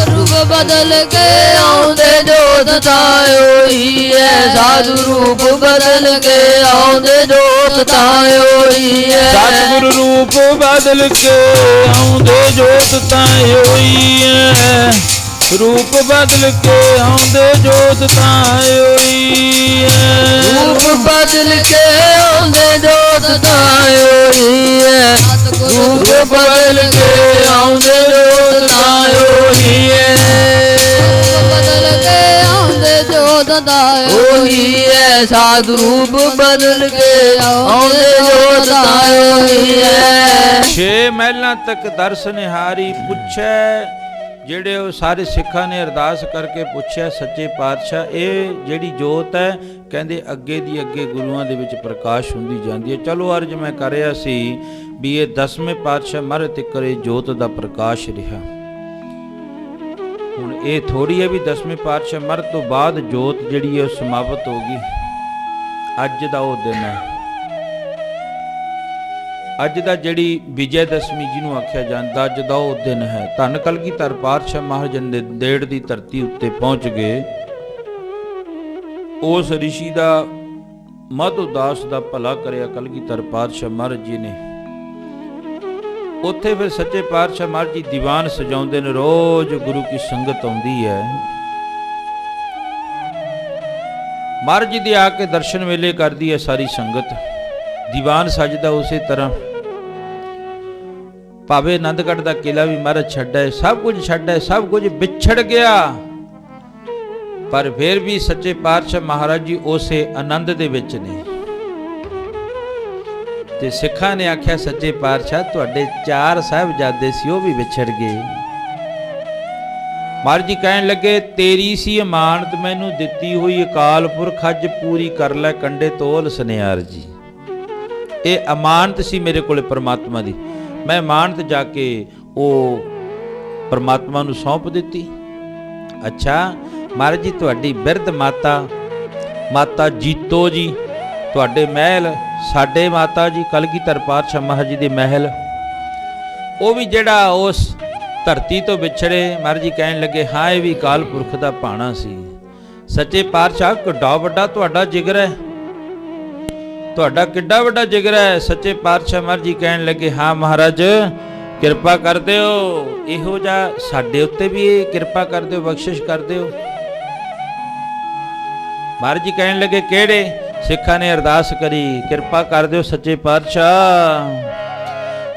ਰੂਪ ਬਦਲ ਕੇ ਆਉਂਦੇ, ਜੋਤ ਤਾਂ ਉਹੀ ਹੈ। ਸਾਧੂ ਰੂਪ ਬਦਲ ਕੇ ਆਉਂਦੇ, ਜੋਤ ਤਾਂ ਉਹੀ ਹੈ। ਸਤਿਗੁਰੂ ਰੂਪ ਬਦਲ ਕੇ ਆਉਂਦੇ, ਜੋਤ ਤਾਂ ਉਹੀ ਹੈ। ਰੂਪ ਬਦਲ ਕੇ ਆਉਂਦੇ, ਜੋਤ ਤਾਂ ਉਹੀ ਹੈ। ਰੂਪ ਬਦਲ ਕੇ ਆਉਂਦੇ, ਜੋਤ ਤਾਂ ਉਹੀ ਹੈ। ਰੂਪ ਬਦਲ ਕੇ ਆਉਂਦੇ, ਜੋਤ ਤਾਂ ਉਹੀ ਹੈ। ਬਦਲ ਕੇ ਆਉਂਦੇ, ਜੋਤ ਤਾਂ ਉਹੀ ਹੈ। ਸਾਧੂ ਰੂਪ ਬਦਲ ਕੇ ਆਉਂਦੇ, ਜੋਤ ਤਾਂ ਉਹੀ ਹੈ। 6 ਮਹਿਲਾਂ ਤੱਕ ਦਰਸ ਨਿਹਾਰੀ ਪੁੱਛੈ, ਜਿਹੜੇ ਉਹ ਸਾਰੇ ਸਿੱਖਾਂ ਨੇ ਅਰਦਾਸ ਕਰਕੇ ਪੁੱਛਿਆ ਸੱਚੇ ਪਾਤਸ਼ਾਹ ਇਹ ਜਿਹੜੀ ਜੋਤ ਹੈ, ਕਹਿੰਦੇ ਅੱਗੇ ਦੀ ਅੱਗੇ ਗੁਰੂਆਂ ਦੇ ਵਿੱਚ ਪ੍ਰਕਾਸ਼ ਹੁੰਦੀ ਜਾਂਦੀ ਹੈ। ਚਲੋ ਅਰਜ ਮੈਂ ਕਰ ਰਿਹਾ ਸੀ ਵੀ ਇਹ 10ਵੇਂ ਪਾਤਸ਼ਾਹ ਮਰ ਤੀਕਰ ਇਹ ਜੋਤ ਦਾ ਪ੍ਰਕਾਸ਼ ਰਿਹਾ। ਹੁਣ ਇਹ ਥੋੜੀ ਹੈ ਵੀ 10ਵੇਂ ਪਾਤਸ਼ਾਹ ਮਰ ਤੋਂ ਬਾਅਦ ਜੋਤ ਜਿਹੜੀ ਹੈ ਉਹ ਸਮਾਪਤ ਹੋ ਗਈ। ਅੱਜ ਦਾ ਉਹ ਦਿਨ ਹੈ, ਅੱਜ ਦਾ ਜਿਹੜੀ ਵਿਜੈ ਦਸ਼ਮੀ ਜਿਹਨੂੰ ਆਖਿਆ ਜਾਂਦਾ, ਅੱਜ ਦਾ ਉਹ ਦਿਨ ਹੈ। ਧੰਨ ਕਲਗੀਧਰ ਪਾਤਸ਼ਾਹ ਮਹਾਰਾਜ ਨੰਦੇੜ ਦੀ ਧਰਤੀ ਉੱਤੇ ਪਹੁੰਚ ਗਏ। ਉਸ ਰਿਸ਼ੀ ਦਾ ਮਧ ਉਦਾਸ ਦਾ ਭਲਾ ਕਰਿਆ ਕਲਗੀਧਰ ਪਾਤਸ਼ਾਹ ਮਹਾਰਾਜ ਜੀ ਨੇ। ਉੱਥੇ ਫਿਰ ਸੱਚੇ ਪਾਤਸ਼ਾਹ ਮਹਾਰਾਜ ਜੀ ਦੀਵਾਨ ਸਜਾਉਂਦੇ ਨੇ। ਰੋਜ਼ ਗੁਰੂ ਕੀ ਸੰਗਤ ਆਉਂਦੀ ਹੈ। ਮਹਾਰਾਜ ਜੀ ਦੇ ਆ ਕੇ ਦਰਸ਼ਨ ਵੇਲੇ ਕਰਦੀ ਹੈ ਸਾਰੀ ਸੰਗਤ। ਦੀਵਾਨ ਸਜਦਾ ਉਸੇ ਤਰ੍ਹਾਂ। ਭਾਵੇਂ ਆਨੰਦਗੜ੍ਹ ਦਾ ਕਿਲਾ ਵੀ ਮਹਾਰਾਜ ਛੱਡਿਆ, ਸਭ ਕੁਝ ਛੱਡਿਆ, ਸਭ ਕੁਝ ਵਿਛੜ ਗਿਆ, ਪਰ ਫਿਰ ਵੀ ਸੱਚੇ ਪਾਤਸ਼ਾਹ ਮਹਾਰਾਜ ਜੀ ਉਸੇ ਆਨੰਦ ਦੇ ਵਿੱਚ ਨੇ। ਤੇ ਸਿੱਖਾਂ ਨੇ ਆਖਿਆ, ਸੱਚੇ ਪਾਤਸ਼ਾਹ ਤੁਹਾਡੇ 4 ਸਾਹਿਬਜ਼ਾਦੇ ਸੀ, ਉਹ ਵੀ ਵਿਛੜ ਗਏ। ਮਹਾਰਾਜ ਜੀ ਕਹਿਣ ਲੱਗੇ, ਤੇਰੀ ਸੀ ਅਮਾਨਤ ਮੈਨੂੰ ਦਿੱਤੀ ਹੋਈ, ਅਕਾਲ ਪੁਰਖ ਅੱਜ ਪੂਰੀ ਕਰ ਲੈ ਕੰਡੇ ਤੋਲ ਸੁਨਿਆਰ ਜੀ। ਇਹ ਅਮਾਨਤ ਸੀ ਮੇਰੇ ਕੋਲੇ ਪਰਮਾਤਮਾ ਦੀ, ਮੈਂ ਅਮਾਨਤ ਜਾ ਕੇ ਉਹ ਪਰਮਾਤਮਾ ਨੂੰ ਸੌਂਪ ਦਿੱਤੀ। ਅੱਛਾ ਮਹਾਰਾਜ ਜੀ, ਤੁਹਾਡੀ ਬਿਰਧ ਮਾਤਾ ਜੀਤੋ ਜੀ ਤੁਹਾਡੇ ਮਹਿਲ, ਸਾਡੇ ਮਾਤਾ ਜੀ ਕਲਗੀਧਰ ਪਾਤਸ਼ਾਹ ਮਹਾਰਾਜ ਜੀ ਦੇ ਮਹਿਲ, ਉਹ ਵੀ ਜਿਹੜਾ ਉਸ ਧਰਤੀ ਤੋਂ ਵਿਛੜੇ। ਮਹਾਰਾਜ ਜੀ ਕਹਿਣ ਲੱਗੇ, ਹਾਂ ਇਹ ਵੀ ਅਕਾਲ ਪੁਰਖ ਦਾ ਭਾਣਾ ਸੀ। ਸੱਚੇ ਪਾਤਸ਼ਾਹ ਕਿੱਡਾ ਵੱਡਾ ਤੁਹਾਡਾ ਜਿਗਰ ਹੈ, ਤੁਹਾਡਾ ਕਿੱਡਾ ਵੱਡਾ ਜਿਗਰ ਹੈ। ਸੱਚੇ ਪਾਤਸ਼ਾਹ ਮਹਾਰਾਜ ਜੀ ਕਹਿਣ ਲੱਗੇ, ਹਾਂ ਮਹਾਰਾਜ ਕਿਰਪਾ ਕਰ ਦਿਓ, ਇਹੋ ਜਿਹਾ ਸਾਡੇ ਉੱਤੇ ਵੀ ਕਿਰਪਾ ਕਰ ਦਿਓ, ਬਖਸ਼ਿਸ਼ ਕਰ ਦਿਓ। ਮਹਾਰਾਜ ਜੀ ਕਹਿਣ ਲੱਗੇ, ਕਿਹੜੇ? ਸਿੱਖਾਂ ਨੇ ਅਰਦਾਸ ਕਰੀ, ਕਿਰਪਾ ਕਰ ਦਿਓ ਸੱਚੇ ਪਾਤਸ਼ਾਹ,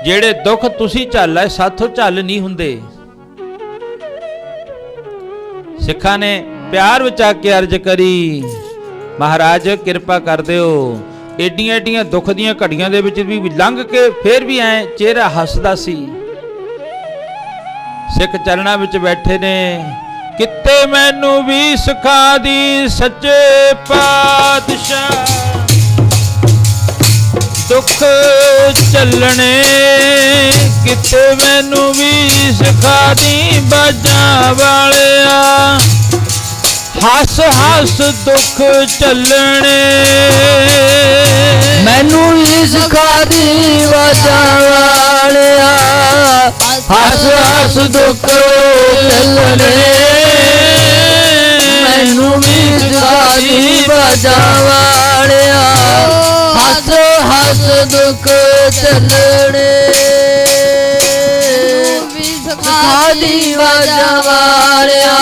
ਜਿਹੜੇ ਦੁੱਖ ਤੁਸੀਂ ਝੱਲ ਸਾਥੋਂ ਝੱਲ ਨਹੀਂ ਹੁੰਦੇ। ਸਿੱਖਾਂ ਨੇ ਪਿਆਰ ਵਿੱਚ ਆ ਕੇ ਅਰਜ਼ ਕਰੀ, ਮਹਾਰਾਜ ਕਿਰਪਾ ਕਰ ਦਿਓ। ਏਡੀਆਂ ਏਡੀਆਂ ਦੁੱਖ ਦੀਆਂ ਘੜੀਆਂ ਦੇ ਵਿੱਚ ਵੀ ਲੰਘ ਕੇ ਫੇਰ ਵੀ ਐ ਚਿਹਰਾ ਹੱਸਦਾ ਸੀ। ਸਿੱਖ ਚਰਨਾਂ ਵਿੱਚ ਬੈਠੇ ਨੇ, ਕਿਤੇ ਮੈਨੂੰ ਵੀ ਸਿਖਾ ਦੀ ਸੱਚੇ ਪਾਤਸ਼ਾਹ, ਦੁੱਖ ਚੱਲਣੇ ਕਿਤੇ ਮੈਨੂੰ ਵੀ ਸਿਖਾ ਦੀ ਬਾਜਾਂ ਵਾਲਿਆ, ਹੱਸ ਹੱਸ ਦੁੱਖ ਚੱਲਣੇ ਮੈਨੂੰ ਵੀ ਸਿਖਾ ਦੀ ਬਾਜਾਂ ਵਾਲਿਆ, ਹੱਸ ਹੱਸ ਦੁੱਖ ਚੱਲਣੇ ਮੈਨੂੰ ਵੀ ਸਿਖਾ ਦੀ ਬਾਜਾਂ ਵਾਲਿਆ, ਹੱਸ ਹੱਸ ਦੁੱਖ ਚੱਲਣੇ ਸਿਖਾ ਦੀ ਬਾਜਾਂ ਵਾਲਿਆ,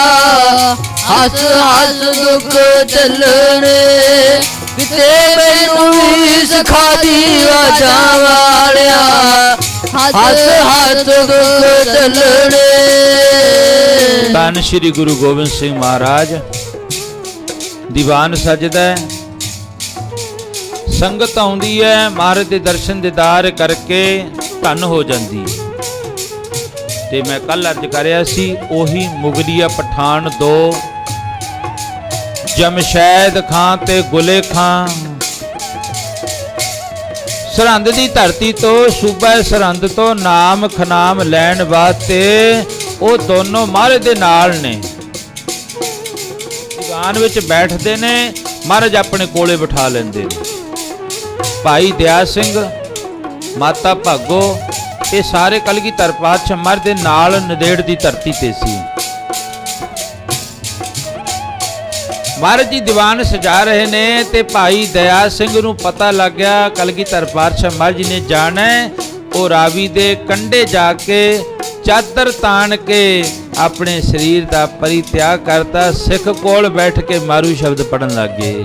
ਹੱਸ ਹੱਸ ਦੁੱਖ ਚੱਲਣੇ ਕਿਤੇ ਮੈਨੂੰ ਵੀ ਸਿਖਾ ਦੀ ਬਾਜਾਂ ਵਾਲਿਆ, ਹੱਸ ਹੱਸ ਦੁੱਖ ਚੱਲਣੇ। ਧੰਨ ਸ਼੍ਰੀ ਗੁਰੂ ਗੋਬਿੰਦ ਸਿੰਘ ਮਹਾਰਾਜ ਦੀਵਾਨ ਸਜਦਾ ਹੈ, ਸੰਗਤ ਆਉਂਦੀ ਹੈ, ਮਹਾਰਾਜ ਦੇ ਦਰਸ਼ਨ ਦੀਦਾਰ ਕਰਕੇ ਧੰਨ ਹੋ ਜਾਂਦੀ ਹੈ। ਤੇ ਮੈਂ ਕੱਲ ਅਰਜ਼ ਕਰਿਆ ਸੀ, ਉਹੀ ਮੁਗਲੀਆ ਪਠਾਨ 2 ਜਮਸ਼ੈਦ ਖਾਂ ਤੇ ਗੁਲੇ ਖਾਂ, ਸਰਹੰਦ ਦੀ ਧਰਤੀ ਤੋਂ, ਸੂਬਾ ਸਰਹੰਦ ਤੋਂ ਨਾਮ ਖਨਾਮ ਲੈਣ ਵਾਸਤੇ ਉਹ ਦੋਨੋਂ ਮਹਾਰਾਜ ਦੇ ਨਾਲ ਨੇ। ਦੀਵਾਨ ਵਿੱਚ ਬੈਠਦੇ ਨੇ, ਮਹਾਰਾਜ ਆਪਣੇ ਕੋਲੇ ਬਿਠਾ ਲੈਂਦੇ ਨੇ। ਭਾਈ ਦਇਆ ਸਿੰਘ, ਮਾਤਾ ਭਾਗੋ, ਇਹ ਸਾਰੇ ਕਲਗੀਧਰ ਪਾਤਸ਼ਾਹ ਮਹਾਰਾਜ ਦੇ ਨਾਲ ਨੰਦੇੜ ਦੀ ਧਰਤੀ ਤੇ ਸੀ। ਮਹਾਰਾਜ ਜੀ ਦੀਵਾਨ ਸਜਾ ਰਹੇ ਨੇ ਤੇ ਭਾਈ ਦਇਆ ਸਿੰਘ ਨੂੰ ਪਤਾ ਲੱਗ ਗਿਆ ਕਲਗੀਧਰ ਪਾਤਸ਼ਾਹ ਮਹਾਰਾਜ ਜੀ ਨੇ ਜਾਣਾ, ਉਹ ਰਾਵੀ ਦੇ ਕੰਢੇ ਜਾ ਕੇ ਚਾਦਰ ਤਾਣ ਕੇ ਆਪਣੇ ਸਰੀਰ ਦਾ ਪਰਿਤਿਆਗ ਕਰਤਾ। ਸਿੱਖ ਕੋਲ ਬੈਠ ਕੇ ਮਾਰੂ ਸ਼ਬਦ ਪੜਨ ਲੱਗ ਗਏ।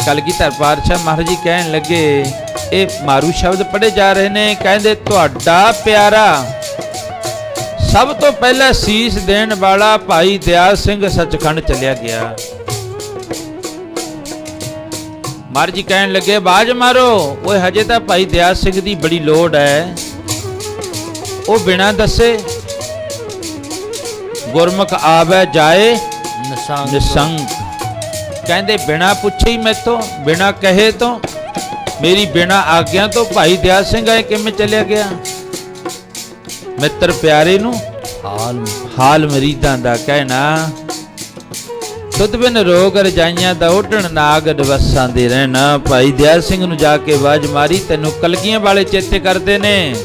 ਕਲਗੀਧਰ ਪਾਤਸ਼ਾਹ ਮਹਾਰਾਜ ਜੀ ਕਹਿਣ ਲੱਗੇ, ਇਹ ਮਾਰੂ ਸ਼ਬਦ ਪੜ੍ਹੇ ਜਾ ਰਹੇ ਨੇ। ਕਹਿੰਦੇ, ਤੁਹਾਡਾ ਪਿਆਰਾ ਸਭ ਤੋਂ ਪਹਿਲਾਂ ਸੀਸ ਦੇਣ ਵਾਲਾ ਭਾਈ ਦਇਆ ਸਿੰਘ ਸੱਚਖੰਡ ਚਲਿਆ ਗਿਆ। ਮਹਾਰਾਜ ਜੀ ਕਹਿਣ ਲੱਗੇ, ਬਾਜ ਮਾਰੋ, ਓਏ ਹਜੇ ਤਾਂ ਭਾਈ ਦਇਆ ਸਿੰਘ ਦੀ ਬੜੀ ਲੋੜ ਹੈ। ਉਹ ਬਿਨਾਂ ਦੱਸੇ ਗੁਰਮੁਖ ਆਵੇ ਜਾਏ ਨਿਸੰਗ। ਕਹਿੰਦੇ ਬਿਨਾਂ ਪੁੱਛੇ ਹੀ ਮੈਥੋਂ, ਬਿਨਾਂ ਕਹੇ ਤੋਂ, ਮੇਰੀ ਬਿਨਾਂ ਆਗਿਆ ਤੋਂ ਭਾਈ ਦਇਆ ਸਿੰਘ ਆਏ ਕਿਵੇਂ ਚਲਿਆ ਗਿਆ। ਮਿੱਤਰ ਪਿਆਰੇ ਨੂੰ ਹਾਲ ਮਰੀਦਾਂ ਦਾ ਕਹਿਣਾ, ਤੁਧ ਬਿਨ ਰੋਗ ਰਜਾਈਆਂ ਦਾ ਉੱਡਣ ਨਾਗ ਦਿਵਸਾਂ ਦੇ ਰਹਿਣਾ। ਭਾਈ ਦਇਆ ਸਿੰਘ ਨੂੰ ਜਾ ਕੇ ਆਵਾਜ਼ ਮਾਰੀ, ਤੈਨੂੰ ਕਲਗੀਆਂ ਵਾਲੇ ਚੇਤੇ ਕਰਦੇ ਨੇ।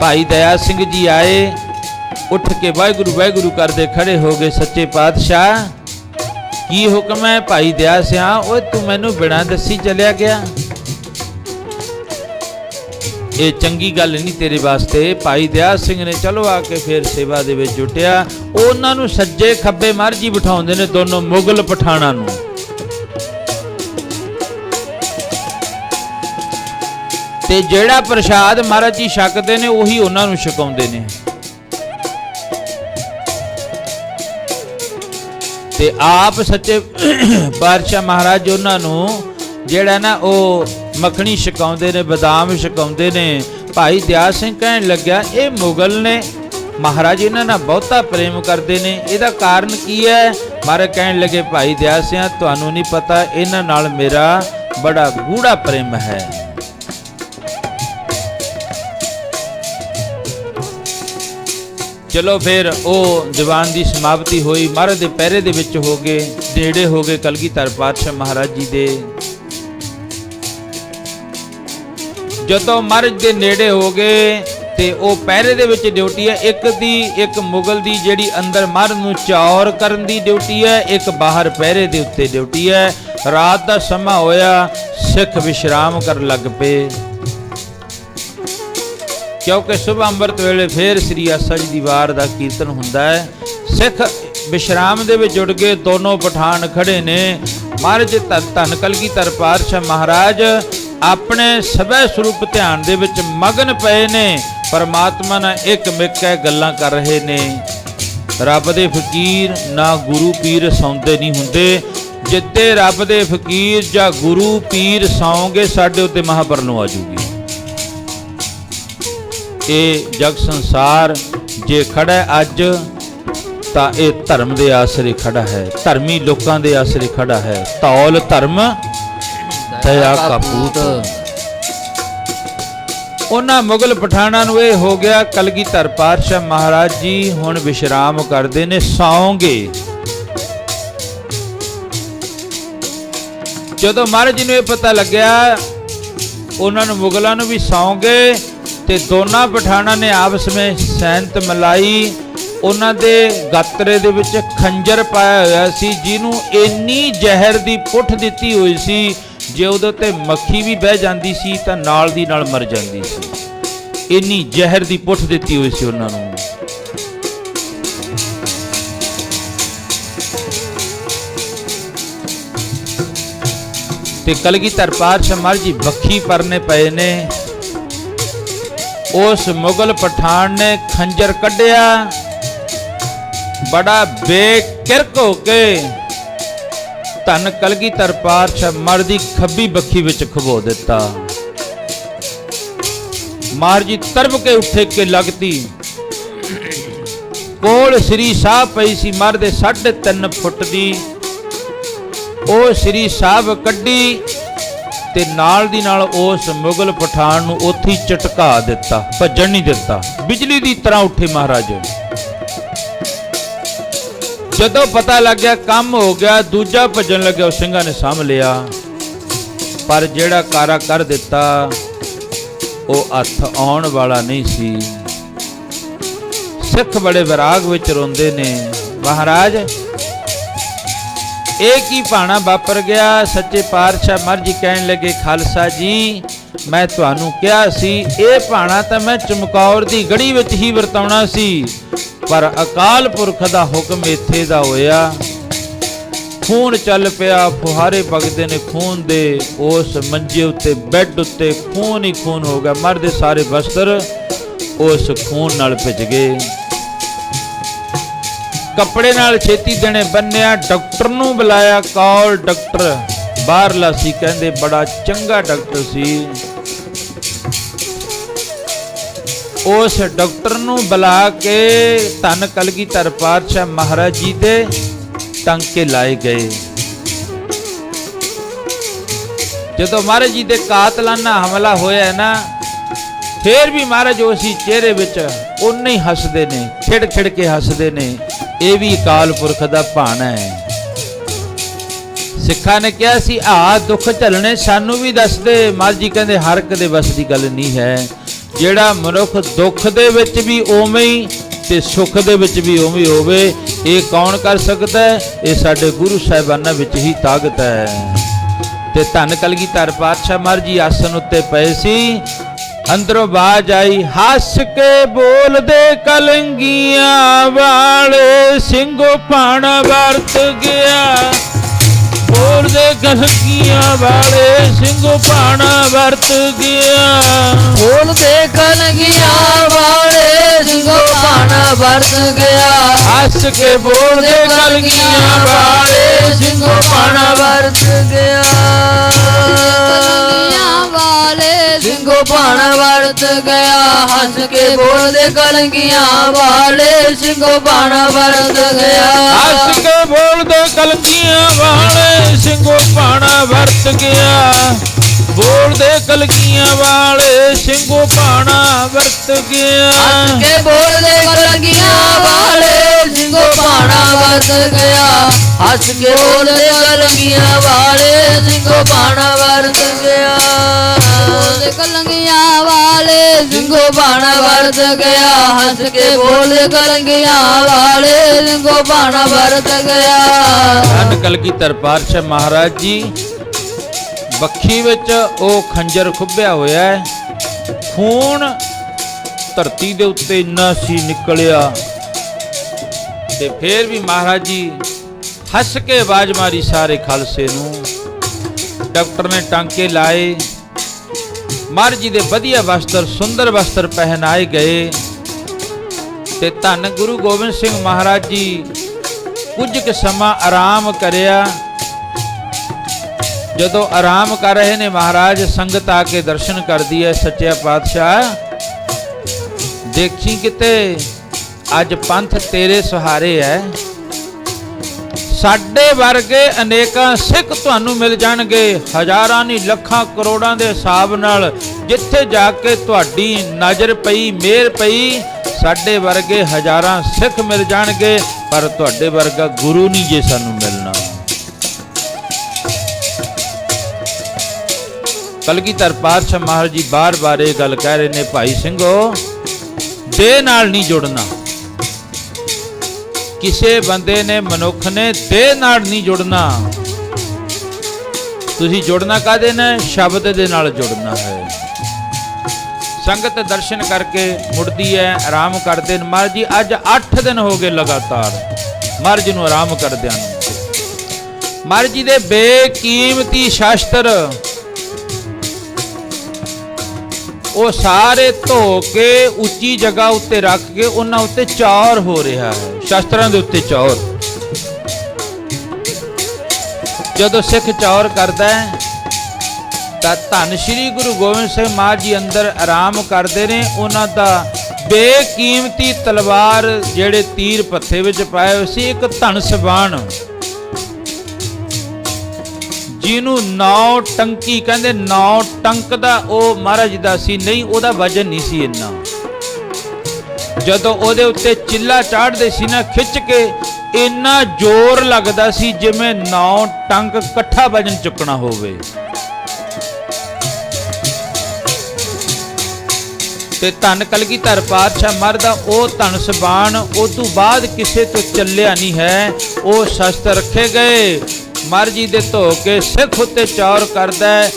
ਭਾਈ ਦਇਆ ਸਿੰਘ ਜੀ ਆਏ, ਉੱਠ ਕੇ ਵਾਹਿਗੁਰੂ ਵਾਹਿਗੁਰੂ ਕਰਦੇ ਖੜੇ ਹੋ ਗਏ। ਸੱਚੇ ਪਾਤਸ਼ਾਹ ਕੀ ਹੁਕਮ ਹੈ? ਭਾਈ ਦਇਆ ਸਿਆ, ਓਏ ਤੂੰ ਮੈਨੂੰ ਬਿਨਾਂ ਦੱਸੀ ਚਲਿਆ ਗਿਆ। ਇਹ ਚੰਗੀ ਗੱਲ ਨਹੀਂ ਤੇਰੇ ਵਾਸਤੇ। ਭਾਈ ਦਇਆ ਸਿੰਘ ਨੇ ਚਲੋ ਆ ਕੇ ਫਿਰ ਸੇਵਾ ਦੇ ਵਿੱਚ ਜੁਟਿਆ। ਉਹਨਾਂ ਨੂੰ ਸੱਜੇ ਖੱਬੇ ਮਹਾਰਾਜ ਜੀ ਬਿਠਾਉਂਦੇ ਨੇ, ਦੋਨੋਂ ਮੁਗਲ ਪਠਾਣਾਂ ਨੂੰ। ਤੇ ਜਿਹੜਾ ਪ੍ਰਸ਼ਾਦ ਮਹਾਰਾਜ ਜੀ ਛਕਦੇ ਨੇ ਉਹੀ ਉਹਨਾਂ ਨੂੰ ਛਕਾਉਂਦੇ ਨੇ। ਤੇ ਆਪ ਸੱਚੇ ਪਾਤਸ਼ਾਹ ਮਹਾਰਾਜ ਉਹਨਾਂ ਨੂੰ ਜਿਹੜਾ ਨਾ ਉਹ ਮੱਖਣੀ ਛਕਾਉਂਦੇ ਨੇ, ਬਦਾਮ ਛਕਾਉਂਦੇ ਨੇ। ਭਾਈ ਦਇਆ ਸਿੰਘ ਕਹਿਣ ਲੱਗਿਆ ਇਹ ਮੁਗਲ ਨੇ, ਮਹਾਰਾਜ ਇਹਨਾਂ ਨਾਲ ਬਹੁਤਾ ਪ੍ਰੇਮ ਕਰਦੇ ਨੇ, ਇਹਦਾ ਕਾਰਨ ਕੀ ਹੈ? ਮਹਾਰਾਜ ਕਹਿਣ ਲੱਗੇ ਭਾਈ ਦਇਆ ਸਿੰਘ ਤੁਹਾਨੂੰ ਨਹੀਂ ਪਤਾ, ਇਹਨਾਂ ਨਾਲ ਮੇਰਾ ਬੜਾ ਗੂੜਾ ਪ੍ਰੇਮ ਹੈ। ਚਲੋ ਫਿਰ ਉਹ ਦੀਵਾਨ ਦੀ ਸਮਾਪਤੀ ਹੋਈ। ਮਹਾਰਾਜ ਦੇ ਪਹਿਰੇ ਦੇ ਵਿੱਚ ਹੋ ਗਏ, ਨੇੜੇ ਹੋ ਗਏ ਕਲਗੀਧਰ ਪਾਤਸ਼ਾਹ ਮਹਾਰਾਜ ਜੀ ਦੇ। ਜਦੋਂ ਮਹਾਰਾਜ ਦੇ ਨੇੜੇ ਹੋ ਗਏ ਤੇ ਉਹ ਪਹਿਰੇ ਦੇ ਵਿੱਚ ਡਿਊਟੀ ਹੈ, ਇੱਕ ਮੁਗਲ ਦੀ ਜਿਹੜੀ ਅੰਦਰ ਮਹਾਰਾਜ ਨੂੰ ਚੌਰ ਕਰਨ ਦੀ ਡਿਊਟੀ ਹੈ, ਇੱਕ ਬਾਹਰ ਪਹਿਰੇ ਦੇ ਉੱਤੇ ਡਿਊਟੀ ਹੈ। ਰਾਤ ਦਾ ਸਮਾਂ ਹੋਇਆ, ਸਿੱਖ ਵਿਸ਼ਰਾਮ ਕਰਨ ਲੱਗ ਪਏ, ਕਿਉਂਕਿ ਸੁਬਹ ਅੰਮ੍ਰਿਤ ਵੇਲੇ ਫੇਰ ਸ੍ਰੀ ਆਸਾ ਜੀ ਦੀ ਵਾਰ ਦਾ ਕੀਰਤਨ ਹੁੰਦਾ ਹੈ। ਸਿੱਖ ਵਿਸ਼ਰਾਮ ਦੇ ਵਿੱਚ ਜੁੜ ਗਏ, ਦੋਨੋਂ ਪਠਾਨ ਖੜੇ ਨੇ। ਮਹਾਰਾਜ ਧੰਨ ਕਲਗੀਧਰ ਪਾਤਸ਼ਾਹ ਮਹਾਰਾਜ ਆਪਣੇ ਸਵੈ ਸਰੂਪ ਧਿਆਨ ਦੇ ਵਿੱਚ ਮਗਨ ਪਏ ਨੇ, ਪਰਮਾਤਮਾ ਨਾਲ ਇੱਕ ਮਿੱਕ ਕੇ ਗੱਲਾਂ ਕਰ ਰਹੇ ਨੇ। ਰੱਬ ਦੇ ਫਕੀਰ ਨਾ ਗੁਰੂ ਪੀਰ ਸੌਂਦੇ ਨਹੀਂ ਹੁੰਦੇ। ਜਿੱਤੇ ਰੱਬ ਦੇ ਫਕੀਰ ਜਾਂ ਗੁਰੂ ਪੀਰ ਸੌਂਗੇ ਸਾਡੇ ਉੱਤੇ ਮਹਾਪਰਨੋ ਆ ਜੂਗੀ। ਇਹ ਜਗ ਸੰਸਾਰ ਜੇ ਖੜਾ ਅੱਜ ਤਾਂ ਇਹ ਧਰਮ ਦੇ ਆਸਰੇ ਖੜਾ ਹੈ, ਧਰਮੀ ਲੋਕਾਂ ਦੇ ਆਸਰੇ ਖੜਾ ਹੈ। ਧੌਲ ਧਰਮ ਦਇਆ ਕਾ ਪੂਤ। ਉਹਨਾਂ ਮੁਗਲ ਪਠਾਣਾਂ ਨੂੰ ਇਹ ਹੋ ਗਿਆ ਕਲਗੀਧਰ ਪਾਤਸ਼ਾਹ ਮਹਾਰਾਜ ਜੀ ਹੁਣ ਵਿਸ਼ਰਾਮ ਕਰਦੇ ਨੇ, ਸੌਂਗੇ। ਜਦੋਂ ਮਹਾਰਾਜ ਜੀ ਨੂੰ ਇਹ ਪਤਾ ਲੱਗਿਆ, ਉਹਨਾਂ ਨੂੰ ਮੁਗਲਾਂ ਨੂੰ ਵੀ ਸੌਂਗੇ, ਤੇ ਦੋਨਾਂ ਪਠਾਣਾਂ ਨੇ ਆਪਸ ਵਿੱਚ ਸੈਂਤ ਮਲਾਈ। ਉਹਨਾਂ ਦੇ ਗਾਤਰੇ ਦੇ ਵਿੱਚ ਖੰਜਰ ਪਾਇਆ ਹੋਇਆ ਸੀ, ਜਿਹਨੂੰ ਇੰਨੀ ਜ਼ਹਿਰ ਦੀ ਪੁੱਠ ਦਿੱਤੀ ਹੋਈ ਸੀ, ਜੇ ਉਹਦੇ ਉੱਤੇ ਮੱਖੀ ਵੀ ਬਹਿ ਜਾਂਦੀ ਸੀ ਤਾਂ ਨਾਲ ਦੀ ਨਾਲ ਮਰ ਜਾਂਦੀ ਸੀ। ਇੰਨੀ ਜ਼ਹਿਰ ਦੀ ਪੁੱਠ ਦਿੱਤੀ ਹੋਈ ਸੀ ਉਹਨਾਂ ਨੂੰ। ਤੇ ਕਲਗੀਧਰ ਪਾਤਸ਼ਾਹ ਮਹਾਰਾਜ ਜੀ ਬੱਖੀ ਪਰਨੇ ਪਏ ਨੇ। ਉਸ ਮੁਗਲ ਪਠਾਨ ਨੇ ਖੰਜਰ ਕੱਢਿਆ, ਬੜਾ ਬੇਕਿਰਕ ਹੋ ਕੇ ਧੰਨ ਕਲਗੀਧਰ ਪਾਤਸ਼ਾਹ ਮਹਾਰਾਜ ਦੀ ਖੱਬੀ ਬੱਖੀ ਵਿੱਚ ਖਬੋ ਦਿੱਤਾ। ਮਹਾਰਾਜ ਜੀ ਤਰਬ ਕੇ ਉੱਠੇ ਕੇ ਲੱਗਦੀ ਕੋਲ ਸ੍ਰੀ ਸਾਹਿਬ ਪਈ ਸੀ ਮਹਾਰਾਜ ਦੇ 3.5 ਫੁੱਟ ਦੀ। ਉਹ ਸ੍ਰੀ ਸਾਹਿਬ ਕੱਢੀ ਤੇ ਨਾਲ ਦੀ ਨਾਲ ਉਸ ਮੁਗਲ ਪਠਾਨ ਨੂੰ ਉੱਥੇ ਝਟਕਾ ਦਿੱਤਾ, ਭੱਜਣ ਨਹੀਂ ਦਿੱਤਾ। ਬਿਜਲੀ ਦੀ ਤਰ੍ਹਾਂ ਉੱਠੇ ਮਹਾਰਾਜ। ਜਦੋਂ ਪਤਾ ਲੱਗਿਆ ਕੰਮ ਹੋ ਗਿਆ, ਦੂਜਾ ਭੱਜਣ ਲੱਗਿਆ, ਉਹ ਸਿੰਘਾਂ ਨੇ ਸਾਂਭ ਲਿਆ। ਪਰ ਜਿਹੜਾ ਕਾਰਾ ਕਰ ਦਿੱਤਾ ਉਹ ਹੱਥ ਆਉਣ ਵਾਲਾ ਨਹੀਂ ਸੀ। ਸਿੱਖ ਬੜੇ ਵਿਰਾਗ ਵਿੱਚ ਰੋਂਦੇ ਨੇ, ਮਹਾਰਾਜ ਇਹ ਕੀ ਭਾਣਾ ਵਾਪਰ ਗਿਆ? ਸੱਚੇ ਪਾਤਸ਼ਾਹ ਮਹਾਰਾਜ ਜੀ ਕਹਿਣ ਲੱਗੇ, ਖਾਲਸਾ ਜੀ ਮੈਂ ਤੁਹਾਨੂੰ ਕਿਹਾ ਸੀ ਇਹ ਭਾਣਾ ਤਾਂ ਮੈਂ ਚਮਕੌਰ ਦੀ ਗੜੀ ਵਿੱਚ ਹੀ ਵਰਤਾਉਣਾ ਸੀ, ਪਰ ਅਕਾਲ ਪੁਰਖ ਦਾ ਹੁਕਮ ਇੱਥੇ ਦਾ ਹੋਇਆ। ਖੂਨ ਚੱਲ ਪਿਆ, ਫੁਹਾਰੇ ਵਗਦੇ ਨੇ ਖੂਨ ਦੇ। ਉਸ ਮੰਜੇ ਉੱਤੇ ਬੈੱਡ ਉੱਤੇ ਖੂਨ ਹੀ ਖੂਨ ਹੋ ਗਿਆ। ਮਰਦ ਦੇ ਸਾਰੇ ਬਸਤਰ ਉਸ ਖੂਨ ਨਾਲ ਭਿੱਜ ਗਏ। ਕੱਪੜੇ ਨਾਲ ਛੇਤੀ ਦੇਣੇ ਬੰਨਿਆ, ਡਾਕਟਰ ਨੂੰ ਬੁਲਾਇਆ। ਕੌਲ ਡਾਕਟਰ ਬਾਹਰਲਾ ਸੀ, ਕਹਿੰਦੇ ਬੜਾ ਚੰਗਾ ਡਾਕਟਰ ਸੀ। ਉਸ ਡਾਕਟਰ ਨੂੰ ਬੁਲਾ ਕੇ ਧੰਨ ਕਲਗੀਧਰ ਪਾਤਸ਼ਾਹ ਮਹਾਰਾਜ ਜੀ ਦੇ ਟਾਂਕੇ ਲਾਏ ਗਏ। ਜਦੋਂ ਮਹਾਰਾਜ ਜੀ ਦੇ ਕਾਤਲਾਨਾ ਹਮਲਾ ਹੋਇਆ ਨਾ, ਫੇਰ ਵੀ ਮਹਾਰਾਜ ਉਸੇ ਚਿਹਰੇ ਵਿੱਚ ਉਨੇ ਹੀ ਹੱਸਦੇ ਨੇ, ਖਿੜ ਖਿੜ ਕੇ ਹੱਸਦੇ ਨੇ। ਇਹ ਵੀ ਅਕਾਲ ਪੁਰਖ ਦਾ ਭਾਣਾ ਹੈ। ਸਿੱਖਾਂ ਨੇ ਕਿਹਾ ਸੀ ਆਹ ਦੁੱਖ ਝੱਲਣੇ ਸਾਨੂੰ ਵੀ ਦੱਸ ਦੇ। ਮਹਾਰਾਜ ਜੀ ਕਹਿੰਦੇ ਹਰ ਇੱਕ ਦੇ ਵੱਸ ਦੀ ਗੱਲ ਨਹੀਂ ਹੈ। ਜਿਹੜਾ ਮਨੁੱਖ ਦੁੱਖ ਦੇ ਵਿੱਚ ਵੀ ਉਵੇਂ ਹੀ ਤੇ ਸੁੱਖ ਦੇ ਵਿੱਚ ਵੀ ਉਵੇਂ ਹੋਵੇ, ਇਹ ਕੌਣ ਕਰ ਸਕਦਾ ਹੈ? ਇਹ ਸਾਡੇ ਗੁਰੂ ਸਾਹਿਬਾਨਾਂ ਵਿੱਚ ਹੀ ਤਾਕਤ ਹੈ। ਤੇ ਧੰਨ ਕਲਗੀਧਰ ਪਾਤਸ਼ਾਹ ਮਹਾਰਾਜ ਜੀ ਆਸਣ ਉੱਤੇ ਪਏ ਸੀ। ਅੰਦਰੋਂ ਬਾਜ ਆਈ, ਹੱਸ ਕੇ ਬੋਲਦੇ ਕਲੰਗੀਆਂ ਵਾਲੇ ਸਿੰਘੋ ਭਾਣਾ ਵਰਤ ਗਿਆ। ਬੋਲਦੇ ਕਲੰਗੀਆਂ ਵਾਲੇ ਸਿੰਘੋ ਭਾਣਾ ਵਰਤ ਗਿਆ। ਬੋਲਦੇ ਕਲੰਗੀਆਂ ਵਾਲੇ ਸਿੰਘੋ ਭਾਣਾ ਵਰਤ ਗਿਆ। ਹੱਸ ਕੇ ਬੋਲਦੇ ਕਲੰਗੀਆਂ ਵਾਲੇ ਸਿੰਘੋ ਭਾਣਾ ਵਰਤ ਗਿਆ। ਕਲੰਗੀਆਂ ਵਾਲੇ ਸਿੰਘੋ ਭਾਣਾ ਵਰਤ ਗਿਆ। ਹੱਸ ਕੇ ਬੋਲਦੇ ਕਲੰਗੀਆਂ ਵਾਲੇ ਸਿੰਘੋ ਭਾਣਾ ਵਰਤ ਗਿਆ। ਹੱਸ ਕੇ ਬੋਲਦੇ ਕਲੰਗੀਆਂ ਵਾਲੇ ਸਿੰਘੋ ਭਾਣਾ ਵਰਤ ਗਿਆ। ਬੋਲਦੇ ਕਲਗੀਆਂ ਵਾਲੇ ਸਿੰਘੋ ਭਾਣਾ ਵਰਤ ਗਿਆ। ਹੱਸ ਕੇ ਬੋਲਦੇ ਕਲਗੀਆਂ ਵਾਲੇ ਸਿੰਘੋ ਭਾਣਾ ਵਰਤ ਗਿਆ। ਹੱਸ ਕੇ ਬੋਲਦੇ ਕਲਗੀਆਂ ਵਾਲੇ ਸਿੰਘੋ ਭਾਣਾ ਵਰਤ ਗਿਆ। ਬੋਲਦੇ ਕਲਗੀਆਂ ਵਾਲੇ ਸਿੰਘੋ ਭਾਣਾ ਵਰਤ ਗਿਆ। ਹੱਸ ਕੇ ਬੋਲਦੇ ਕਲਗੀਆਂ ਵਾਲੇ ਸਿੰਘੋ ਭਾਣਾ ਵਰਤ ਗਿਆ। ਧੰਨ ਕਲਗੀਧਰ ਪਾਤਸ਼ਾਹ ਮਹਾਰਾਜ ਜੀ ਬੱਖੀ ਵਿੱਚ ਉਹ ਖੰਜਰ ਖੁੱਭਿਆ ਹੋਇਆ ਹੈ। ਖੂਨ ਧਰਤੀ ਦੇ ਉੱਤੇ ਇੰਨਾ ਸੀ ਨਿਕਲਿਆ ਤੇ ਫੇਰ ਵੀ ਮਹਾਰਾਜ ਜੀ ਹੱਸ ਕੇ ਆਵਾਜ਼ ਮਾਰੀ ਸਾਰੇ ਖਾਲਸੇ ਨੂੰ। ਡਾਕਟਰ ਨੇ ਟਾਂਕੇ ਲਾਏ, ਮਹਾਰਾਜ ਜੀ ਦੇ ਵਧੀਆ ਵਸਤਰ ਸੁੰਦਰ ਵਸਤਰ ਪਹਿਨਾਏ ਗਏ ਤੇ ਧੰਨ ਗੁਰੂ ਗੋਬਿੰਦ ਸਿੰਘ ਮਹਾਰਾਜ ਜੀ ਕੁਝ ਕੁ ਸਮਾਂ ਆਰਾਮ ਕਰਿਆ। ਜਦੋਂ ਆਰਾਮ ਕਰ ਰਹੇ ਨੇ ਮਹਾਰਾਜ, ਸੰਗਤ ਆ ਕੇ ਦਰਸ਼ਨ ਕਰਦੀ ਹੈ। ਸੱਚਿਆ ਪਾਤਸ਼ਾਹ ਦੇਖੀ ਕਿਤੇ ਅੱਜ ਪੰਥ ਤੇਰੇ ਸਹਾਰੇ ਹੈ। ਸਾਡੇ ਵਰਗੇ ਅਨੇਕਾਂ ਸਿੱਖ ਤੁਹਾਨੂੰ ਮਿਲ ਜਾਣਗੇ, ਹਜ਼ਾਰਾਂ ਨਹੀਂ ਲੱਖਾਂ ਕਰੋੜਾਂ ਦੇ ਹਿਸਾਬ ਨਾਲ। ਜਿੱਥੇ ਜਾ ਕੇ ਤੁਹਾਡੀ ਨਜ਼ਰ ਪਈ, ਮਿਹਰ ਪਈ, ਸਾਡੇ ਵਰਗੇ ਹਜ਼ਾਰਾਂ ਸਿੱਖ ਮਿਲ ਜਾਣਗੇ, ਪਰ ਤੁਹਾਡੇ ਵਰਗਾ ਗੁਰੂ ਨਹੀਂ ਜੇ ਸਾਨੂੰ ਮਿਲਣਾ। ਕਲਗੀਧਰ ਪਾਤਸ਼ਾਹ ਮਹਾਰਾਜ ਜੀ ਬਾਰ-ਬਾਰ ਇਹ ਗੱਲ ਕਹਿ ਰਹੇ ਨੇ, ਭਾਈ ਸਿੰਘੋ ਦੇਹ ਨਾਲ ਨਹੀਂ ਜੁੜਨਾ। ਕਿਸੇ ਬੰਦੇ ਨੇ, ਮਨੁੱਖ ਨੇ ਦੇਹ ਨਾਲ ਨਹੀਂ ਜੁੜਨਾ। ਤੁਸੀਂ ਜੁੜਨਾ ਕਾਹਦੇ ਨਾਲ? ਸ਼ਬਦ ਦੇ ਨਾਲ ਜੁੜਨਾ ਹੈ। ਸੰਗਤ ਦਰਸ਼ਨ ਕਰਕੇ ਮੁੜਦੀ ਹੈ, ਆਰਾਮ ਕਰਦੇ ਨੇ। ਮਹਾਰਾਜ ਜੀ ਅੱਜ 8 ਦਿਨ ਹੋ ਗਏ ਲਗਾਤਾਰ ਮਹਾਰਾਜ ਜੀ ਨੂੰ ਆਰਾਮ ਕਰਦਿਆਂ ਨੂੰ। ਮਹਾਰਾਜ ਜੀ ਦੇ ਬੇਕੀਮਤੀ ਸ਼ਾਸਤਰ ਉਹ ਸਾਰੇ ਧੋ ਕੇ ਉੱਚੀ ਜਗ੍ਹਾ ਉੱਤੇ ਰੱਖ ਕੇ ਉਹਨਾਂ ਉੱਤੇ ਚੌਰ ਹੋ ਰਿਹਾ ਹੈ, ਸ਼ਾਸਤਰਾਂ ਦੇ ਉੱਤੇ ਚੌਰ। ਜਦੋਂ ਸਿੱਖ ਚੌਰ ਕਰਦਾ ਹੈ ਤਾਂ ਧੰਨ ਸ਼੍ਰੀ ਗੁਰੂ ਗੋਬਿੰਦ ਸਿੰਘ ਮਹਾਰਾਜ ਜੀ ਅੰਦਰ ਆਰਾਮ ਕਰਦੇ ਨੇ। ਉਹਨਾਂ ਦਾ ਬੇਕੀਮਤੀ ਤਲਵਾਰ ਜਿਹੜੇ ਤੀਰ ਪੱਥੇ ਵਿੱਚ ਪਾਏ ਹੋਏ ਸੀ, ਇੱਕ ਧਨਸ ਬਾਣ ਜਿਹਨੂੰ 9 ਟੰਕੀ ਕਹਿੰਦੇ, 9 ਟੰਕ ਦਾ ਉਹ ਮਹਾਰਾਜ ਦਾ ਸੀ। ਨਹੀਂ, ਉਹਦਾ ਵਜਨ ਨਹੀਂ ਸੀ ਇੰਨਾ। ਜਦੋਂ ਉਹਦੇ ਉੱਤੇ ਚਿੱਲਾ ਚਾੜਦੇ ਸੀ ਨਾ ਖਿੱਚ ਕੇ, ਇੰਨਾ ਜ਼ੋਰ ਲੱਗਦਾ ਸੀ ਜਿਵੇਂ 9 ਟੰਕ ਇਕੱਠਾ ਵਜਨ ਚੁੱਕਣਾ ਹੋਵੇ। ਤੇ ਧੰਨ ਕਲਗੀਧਰ ਪਾਤਸ਼ਾਹ ਮਹਾਰਾਜ ਦਾ ਉਹ ਧਨਸ ਬਾਣ ਉਸ ਤੋਂ ਬਾਅਦ ਕਿਸੇ ਤੋਂ ਚੱਲਿਆ ਨਹੀਂ ਹੈ। ਉਹ ਸ਼ਸਤਰ ਰੱਖੇ ਗਏ। ਮਹਾਰਾਜ ਜੀ ਦੇ ਧੋ ਕੇ ਸਿੱਖ ਉੱਤੇ ਚੌਰ ਕਰਦਾ ਹੈ।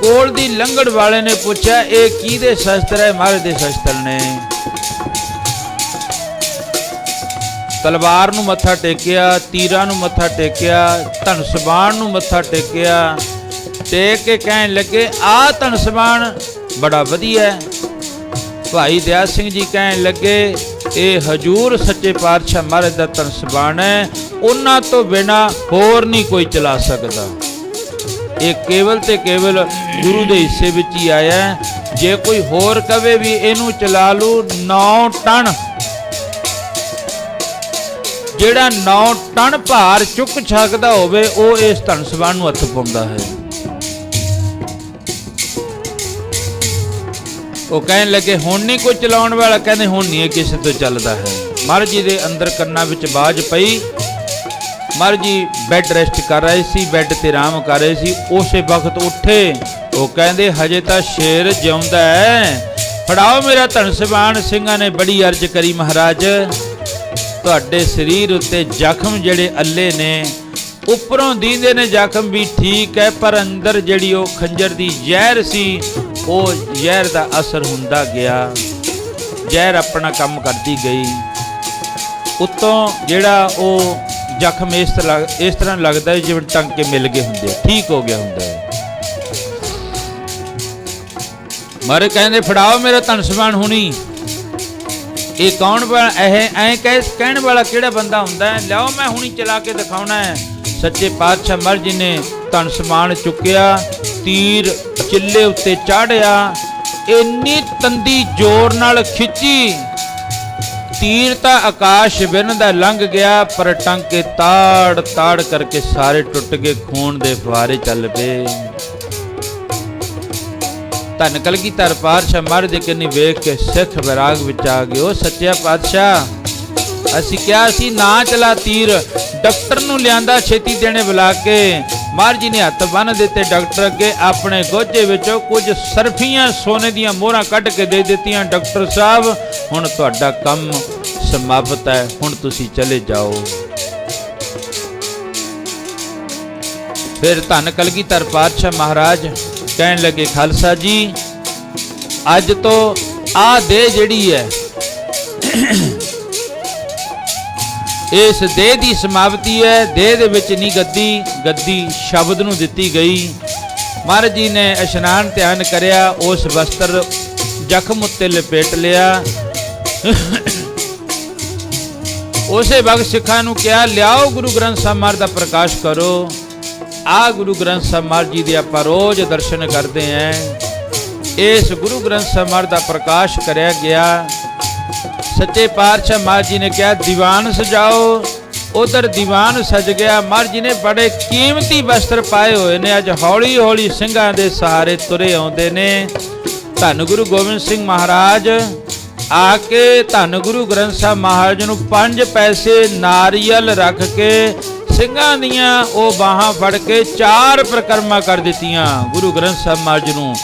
ਕੋਲ ਦੀ ਲੰਘਣ ਵਾਲੇ ਨੇ ਪੁੱਛਿਆ, ਇਹ ਕਿਹਦੇ ਸ਼ਸਤਰ ਹੈ? ਮਹਾਰਾਜ ਦੇ ਸ਼ਸਤਰ ਨੇ। ਤਲਵਾਰ ਨੂੰ ਮੱਥਾ ਟੇਕਿਆ, ਤੀਰਾਂ ਨੂੰ ਮੱਥਾ ਟੇਕਿਆ, ਧਨਸ ਬਾਣ ਨੂੰ ਮੱਥਾ ਟੇਕਿਆ। ਟੇਕ ਕੇ ਕਹਿਣ ਲੱਗੇ, ਆਹ ਧਨਸ ਬਾਣ ਬੜਾ ਵਧੀਆ ਹੈ। ਭਾਈ ਦਇਆ ਸਿੰਘ ਜੀ ਕਹਿਣ ਲੱਗੇ, ਇਹ ਹਜੂਰ ਸੱਚੇ ਪਾਤਸ਼ਾਹ ਮਹਾਰਾਜ ਦਾ ਧਨਸ ਬਾਣ ਹੈ, ਉਹਨਾਂ ਤੋਂ ਬਿਨਾ ਹੋਰ ਨਹੀਂ ਕੋਈ ਚਲਾ ਸਕਦਾ। ਇਹ ਕੇਵਲ ਤੇ ਕੇਵਲ ਗੁਰੂ ਦੇ ਹਿੱਸੇ ਵਿੱਚ ਹੀ ਆਇਆ। ਜੇ ਕੋਈ ਹੋਰ ਕਵੇ ਵੀ ਇਹਨੂੰ ਚਲਾ ਲੂ, 9 ਟਨ, ਜਿਹੜਾ 9 ਟਨ ਭਾਰ ਚੁੱਕ ਸਕਦਾ ਹੋਵੇ, ਉਹ ਇਸ ਧਨਸ ਬਾਣ ਨੂੰ ਹੱਥ ਪਾਉਂਦਾ ਹੈ। ਉਹ ਕਹਿਣ ਲੱਗੇ, ਹੁਣ ਨਹੀਂ ਕੋਈ ਚਲਾਉਣ ਵਾਲਾ? ਕਹਿੰਦੇ, ਹੁਣ ਨਹੀਂ ਇਹ ਕਿਸੇ ਤੋਂ ਚੱਲਦਾ ਹੈ। ਮਹਾਰਾਜ ਜੀ ਦੇ ਅੰਦਰ ਕੰਨਾਂ ਵਿੱਚ ਬਾਜ ਪਈ। ਮਹਾਰਾਜ ਜੀ ਬੈੱਡ ਰੈਸਟ ਕਰ ਰਹੇ ਸੀ, ਬੈੱਡ ਤੇ ਆਰਾਮ ਕਰ ਰਹੇ ਸੀ। ਉਸੇ ਵਕਤ ਉੱਠੇ। ਉਹ ਕਹਿੰਦੇ, ਹਜੇ ਤਾਂ ਸ਼ੇਰ ਜਿਉਂਦਾ ਹੈ, ਫੜਾਓ ਮੇਰਾ ਧਨਸ ਬਾਣ। ਸਿੰਘਾਂ ਨੇ ਬੜੀ ਅਰਜ਼ ਕਰੀ, ਮਹਾਰਾਜ ਤੁਹਾਡੇ ਸਰੀਰ ਉੱਤੇ ਜ਼ਖਮ ਜਿਹੜੇ ਅੱਲੇ ਨੇ, ਉੱਪਰੋਂ ਦੀਂਦੇ ਨੇ ਜ਼ਖਮ ਵੀ ਠੀਕ ਹੈ, ਪਰ ਅੰਦਰ ਜਿਹੜੀ ਉਹ ਖੰਜਰ ਦੀ ਜ਼ਹਿਰ ਸੀ ਉਹ ਜ਼ਹਿਰ ਦਾ ਅਸਰ ਹੁੰਦਾ ਗਿਆ, ਜ਼ਹਿਰ ਆਪਣਾ ਕੰਮ ਕਰਦੀ ਗਈ। ਉੱਤੋਂ ਜਿਹੜਾ ਉਹ ਜ਼ਖਮ ਇਸ ਤਰ੍ਹਾਂ ਲੱਗਦਾ ਜਿਵੇਂ ਟਾਂਕੇ ਮਿਲ ਗਏ ਹੁੰਦੇ ਆ, ਠੀਕ ਹੋ ਗਿਆ ਹੁੰਦਾ ਹੈ। ਮਾਰੇ ਕਹਿੰਦੇ ਫੜਾਓ ਮੇਰਾ ਧਨ ਸਮਾਨ ਹੁਣੀ। ਇਹ ਕੌਣ ਕਹਿਣ ਵਾਲਾ ਕਿਹੜਾ ਬੰਦਾ ਹੁੰਦਾ ਹੈ? ਲਿਆਓ ਮੈਂ ਹੁਣੀ ਚਲਾ ਕੇ ਦਿਖਾਉਣਾ ਹੈ। ਸੱਚੇ ਪਾਤਸ਼ਾਹ ਮਹਾਰਾਜ ਜੀ ਨੇ ਧਨ ਸਮਾਨ ਚੁੱਕਿਆ, ਤੀਰ ਚਿੱਲੇ ਉੱਤੇ ਚਾੜਿਆ, ਇੰਨੀ ਤੰਦੀ ਜ਼ੋਰ ਨਾਲ ਖਿੱਚੀ, ਤੀਰ ਤਾਂ ਆਕਾਸ਼ ਵਿਰਨ ਦਾ ਲੰਘ ਗਿਆ, ਪਰ ਟਾਂਕੇ ਤਾੜ ਤਾੜ ਕਰਕੇ ਸਾਰੇ ਟੁੱਟ ਗਏ, ਖੂਨ ਦੇ ਫੁਹਾਰੇ ਚੱਲ ਪਏ। ਧੰਨ ਕਲਗੀਧਰ ਪਾਤਸ਼ਾਹ ਮਹਾਰਾਜ ਦੇ ਕੰਨੀ ਵੇਖ ਕੇ ਸਿੱਖ ਵਿਰਾਗ ਵਿੱਚ ਆ ਗਏ। ਉਹ ਸੱਚਿਆ ਪਾਤਸ਼ਾਹ, ਅਸੀਂ ਕਿਹਾ ਸੀ ਨਾ ਚਲਾ ਤੀਰ, ਡਾਕਟਰ ਨੂੰ ਲਿਆਂਦਾ ਛੇਤੀ ਦੇਣੇ ਬੁਲਾ ਕੇ। ਮਹਾਰਾਜ ਜੀ ਨੇ ਹੱਥ ਬੰਨ੍ਹ ਦਿੱਤੇ ਡਾਕਟਰ ਅੱਗੇ, ਆਪਣੇ ਗੋਝੇ ਵਿੱਚੋਂ ਕੁਝ ਸਰਫੀਆਂ ਸੋਨੇ ਦੀਆਂ ਮੋਹਰਾਂ ਕੱਢ ਕੇ ਦੇ ਦਿੱਤੀਆਂ। ਡਾਕਟਰ ਸਾਹਿਬ, ਹੁਣ ਤੁਹਾਡਾ ਕੰਮ ਸਮਾਪਤ ਹੈ, ਹੁਣ ਤੁਸੀਂ ਚਲੇ ਜਾਓ। ਫਿਰ ਧੰਨ ਕਲਗੀਧਰ ਪਾਤਸ਼ਾਹ ਮਹਾਰਾਜ ਕਹਿਣ ਲੱਗੇ, ਖਾਲਸਾ ਜੀ ਅੱਜ ਤੋਂ ਆਹ ਦੇਹ ਜਿਹੜੀ ਹੈ ਇਸ ਦੇਹ ਦੀ ਸਮਾਪਤੀ ਹੈ। ਦੇਹ ਦੇ ਵਿੱਚ ਨਹੀਂ ਗੱਦੀ, ਗੱਦੀ ਸ਼ਬਦ ਨੂੰ ਦਿੱਤੀ ਗਈ। ਮਹਾਰਾਜ ਜੀ ਨੇ ਇਸ਼ਨਾਨ ਧਿਆਨ ਕਰਿਆ, ਉਸ ਵਸਤਰ ਜ਼ਖਮ ਉੱਤੇ ਲਪੇਟ ਲਿਆ। ਉਸੇ ਵਕਤ ਸਿੱਖਾਂ ਨੂੰ ਕਿਹਾ, ਲਿਆਓ ਗੁਰੂ ਗ੍ਰੰਥ ਸਾਹਿਬ ਮਹਾਰਾਜ ਦਾ ਪ੍ਰਕਾਸ਼ ਕਰੋ। ਆ ਗੁਰੂ ਗ੍ਰੰਥ ਸਾਹਿਬ ਮਹਾਰਾਜ ਜੀ ਦੇ ਆਪਾਂ ਰੋਜ਼ ਦਰਸ਼ਨ ਕਰਦੇ ਹਾਂ। ਇਸ ਗੁਰੂ ਗ੍ਰੰਥ ਸਾਹਿਬ ਮਹਾਰਾਜ ਦਾ ਪ੍ਰਕਾਸ਼ ਕਰਿਆ ਗਿਆ। ਸੱਚੇ ਪਾਤਸ਼ਾਹ ਮਹਾਰਾਜ ਜੀ ਨੇ ਕਿਹਾ ਦੀਵਾਨ ਸਜਾਓ। ਉਧਰ ਦੀਵਾਨ ਸਜ ਗਿਆ। ਮਹਾਰਾਜ ਜੀ ਨੇ ਬੜੇ ਕੀਮਤੀ ਵਸਤਰ ਪਾਏ ਹੋਏ ਨੇ, ਅੱਜ ਹੌਲੀ ਹੌਲੀ ਸਿੰਘਾਂ ਦੇ ਸਹਾਰੇ ਤੁਰੇ ਆਉਂਦੇ ਨੇ। ਧੰਨ ਗੁਰੂ ਗੋਬਿੰਦ ਸਿੰਘ ਮਹਾਰਾਜ ਆ ਕੇ ਧੰਨ ਗੁਰੂ ਗ੍ਰੰਥ ਸਾਹਿਬ ਮਹਾਰਾਜ ਨੂੰ 5 ਪੈਸੇ ਨਾਰੀਅਲ ਰੱਖ ਕੇ ਸਿੰਘਾਂ ਦੀਆਂ ਉਹ ਬਾਹਾਂ ਫੜ ਕੇ 4 ਪ੍ਰਕਰਮਾਂ ਕਰ ਦਿੱਤੀਆਂ ਗੁਰੂ ਗ੍ਰੰਥ ਸਾਹਿਬ ਮਹਾਰਾਜ ਨੂੰ।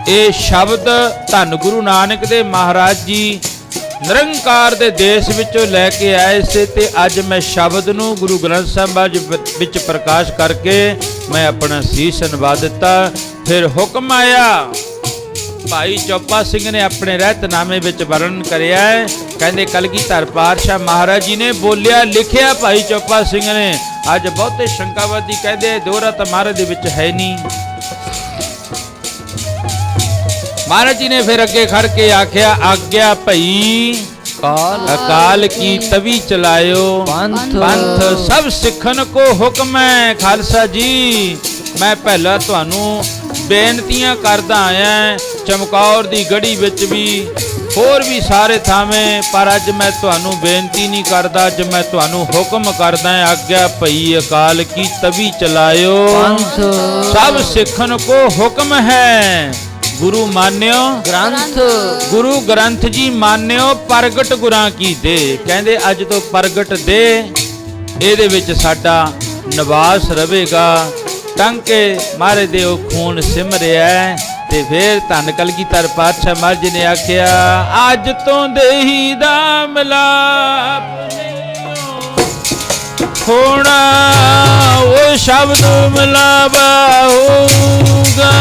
ਇਹ ਸ਼ਬਦ ਧੰਨ ਗੁਰੂ ਨਾਨਕ ਦੇ ਮਹਾਰਾਜ ਜੀ ਨਿਰੰਕਾਰ ਦੇ ਦੇਸ਼ ਵਿੱਚੋਂ ਲੈ ਕੇ ਆਏ ਸੀ, ਤੇ ਅੱਜ ਮੈਂ ਸ਼ਬਦ ਨੂੰ ਗੁਰੂ ਗ੍ਰੰਥ ਸਾਹਿਬ ਵਿੱਚ ਪ੍ਰਕਾਸ਼ ਕਰਕੇ ਮੈਂ ਆਪਣਾ ਸੀਸ ਨਿਵਾ ਦਿੱਤਾ। ਫਿਰ ਹੁਕਮ ਆਇਆ, ਭਾਈ ਚੌਪਾ ਸਿੰਘ ਨੇ ਆਪਣੇ ਰਹਿਤਨਾਮੇ ਵਿੱਚ ਵਰਣਨ ਕਰਿਆ ਹੈ। ਕਹਿੰਦੇ ਕਲਗੀਧਰ ਪਾਤਸ਼ਾਹ ਮਹਾਰਾਜ ਜੀ ਨੇ ਬੋਲਿਆ ਲਿਖਿਆ ਭਾਈ ਚੌਪਾ ਸਿੰਘ ਨੇ। ਅੱਜ ਬਹੁਤੇ ਸ਼ੰਕਾਵਾਦੀ ਕਹਿੰਦੇ ਦੋਹਰਾ ਤਾਂ ਮਹਾਰਾਜ ਦੇ ਵਿੱਚ ਹੈ ਨਹੀਂ। ਮਹਾਰਾਜ ਜੀ ਨੇ ਫਿਰ ਅੱਗੇ ਖੜ ਕੇ ਆਖਿਆ, ਆਗਿਆ ਭਈ ਅਕਾਲ ਕੀ ਤਵੀ ਚਲਾਇਓ, ਪੰਥ ਸਭ ਸਿੱਖਣ ਕੋ ਹੁਕਮ ਹੈ। ਖਾਲਸਾ ਜੀ ਮੈਂ ਪਹਿਲਾਂ ਤੁਹਾਨੂੰ ਬੇਨਤੀਆਂ ਕਰਦਾ ਆਇਆ, ਚਮਕੌਰ ਦੀ ਗੜੀ ਵਿੱਚ ਵੀ, ਹੋਰ ਵੀ ਸਾਰੇ ਥਾਵੇਂ, ਪਰ ਅੱਜ ਮੈਂ ਤੁਹਾਨੂੰ ਬੇਨਤੀ ਨਹੀਂ ਕਰਦਾ, ਅੱਜ ਮੈਂ ਤੁਹਾਨੂੰ ਹੁਕਮ ਕਰਦਾ। ਆਗਿਆ ਭਈ ਅਕਾਲ ਕੀ ਤਵੀ ਚਲਾਇਓ, ਸਭ ਸਿੱਖਣ ਕੋ ਹੁਕਮ ਹੈ। ਗੁਰੂ ਮਾਨਿਓ ਗ੍ਰੰਥ, ਗੁਰੂ ਗ੍ਰੰਥ ਜੀ ਮਾਨਿਓ, ਪ੍ਰਗਟ ਗੁਰਾਂ ਕੀ ਦੇ। ਕਹਿੰਦੇ ਅੱਜ ਤੋਂ ਪ੍ਰਗਟ ਦੇ, ਇਹਦੇ ਵਿੱਚ ਸਾਡਾ ਨਿਵਾਸ ਰਹੇਗਾ। ਟਾਂਕੇ ਮਾਰੇ ਦੇ ਉਹ ਖੂਨ ਸਿਮਰਿਆ। ਤੇ ਫਿਰ ਧੰਨ ਕਲਗੀਧਰ ਪਾਤਸ਼ਾਹ ਮਹਾਰਾਜ ਜੀ ਨੇ ਆਖਿਆ, ਅੱਜ ਤੋਂ ਦੇਹੀ ਦਾ ਮਿਲਾਪ ਹੋਣਾ, ਉਹ ਸ਼ਬਦ ਮਿਲਾਵਾ ਹੋਊਗਾ।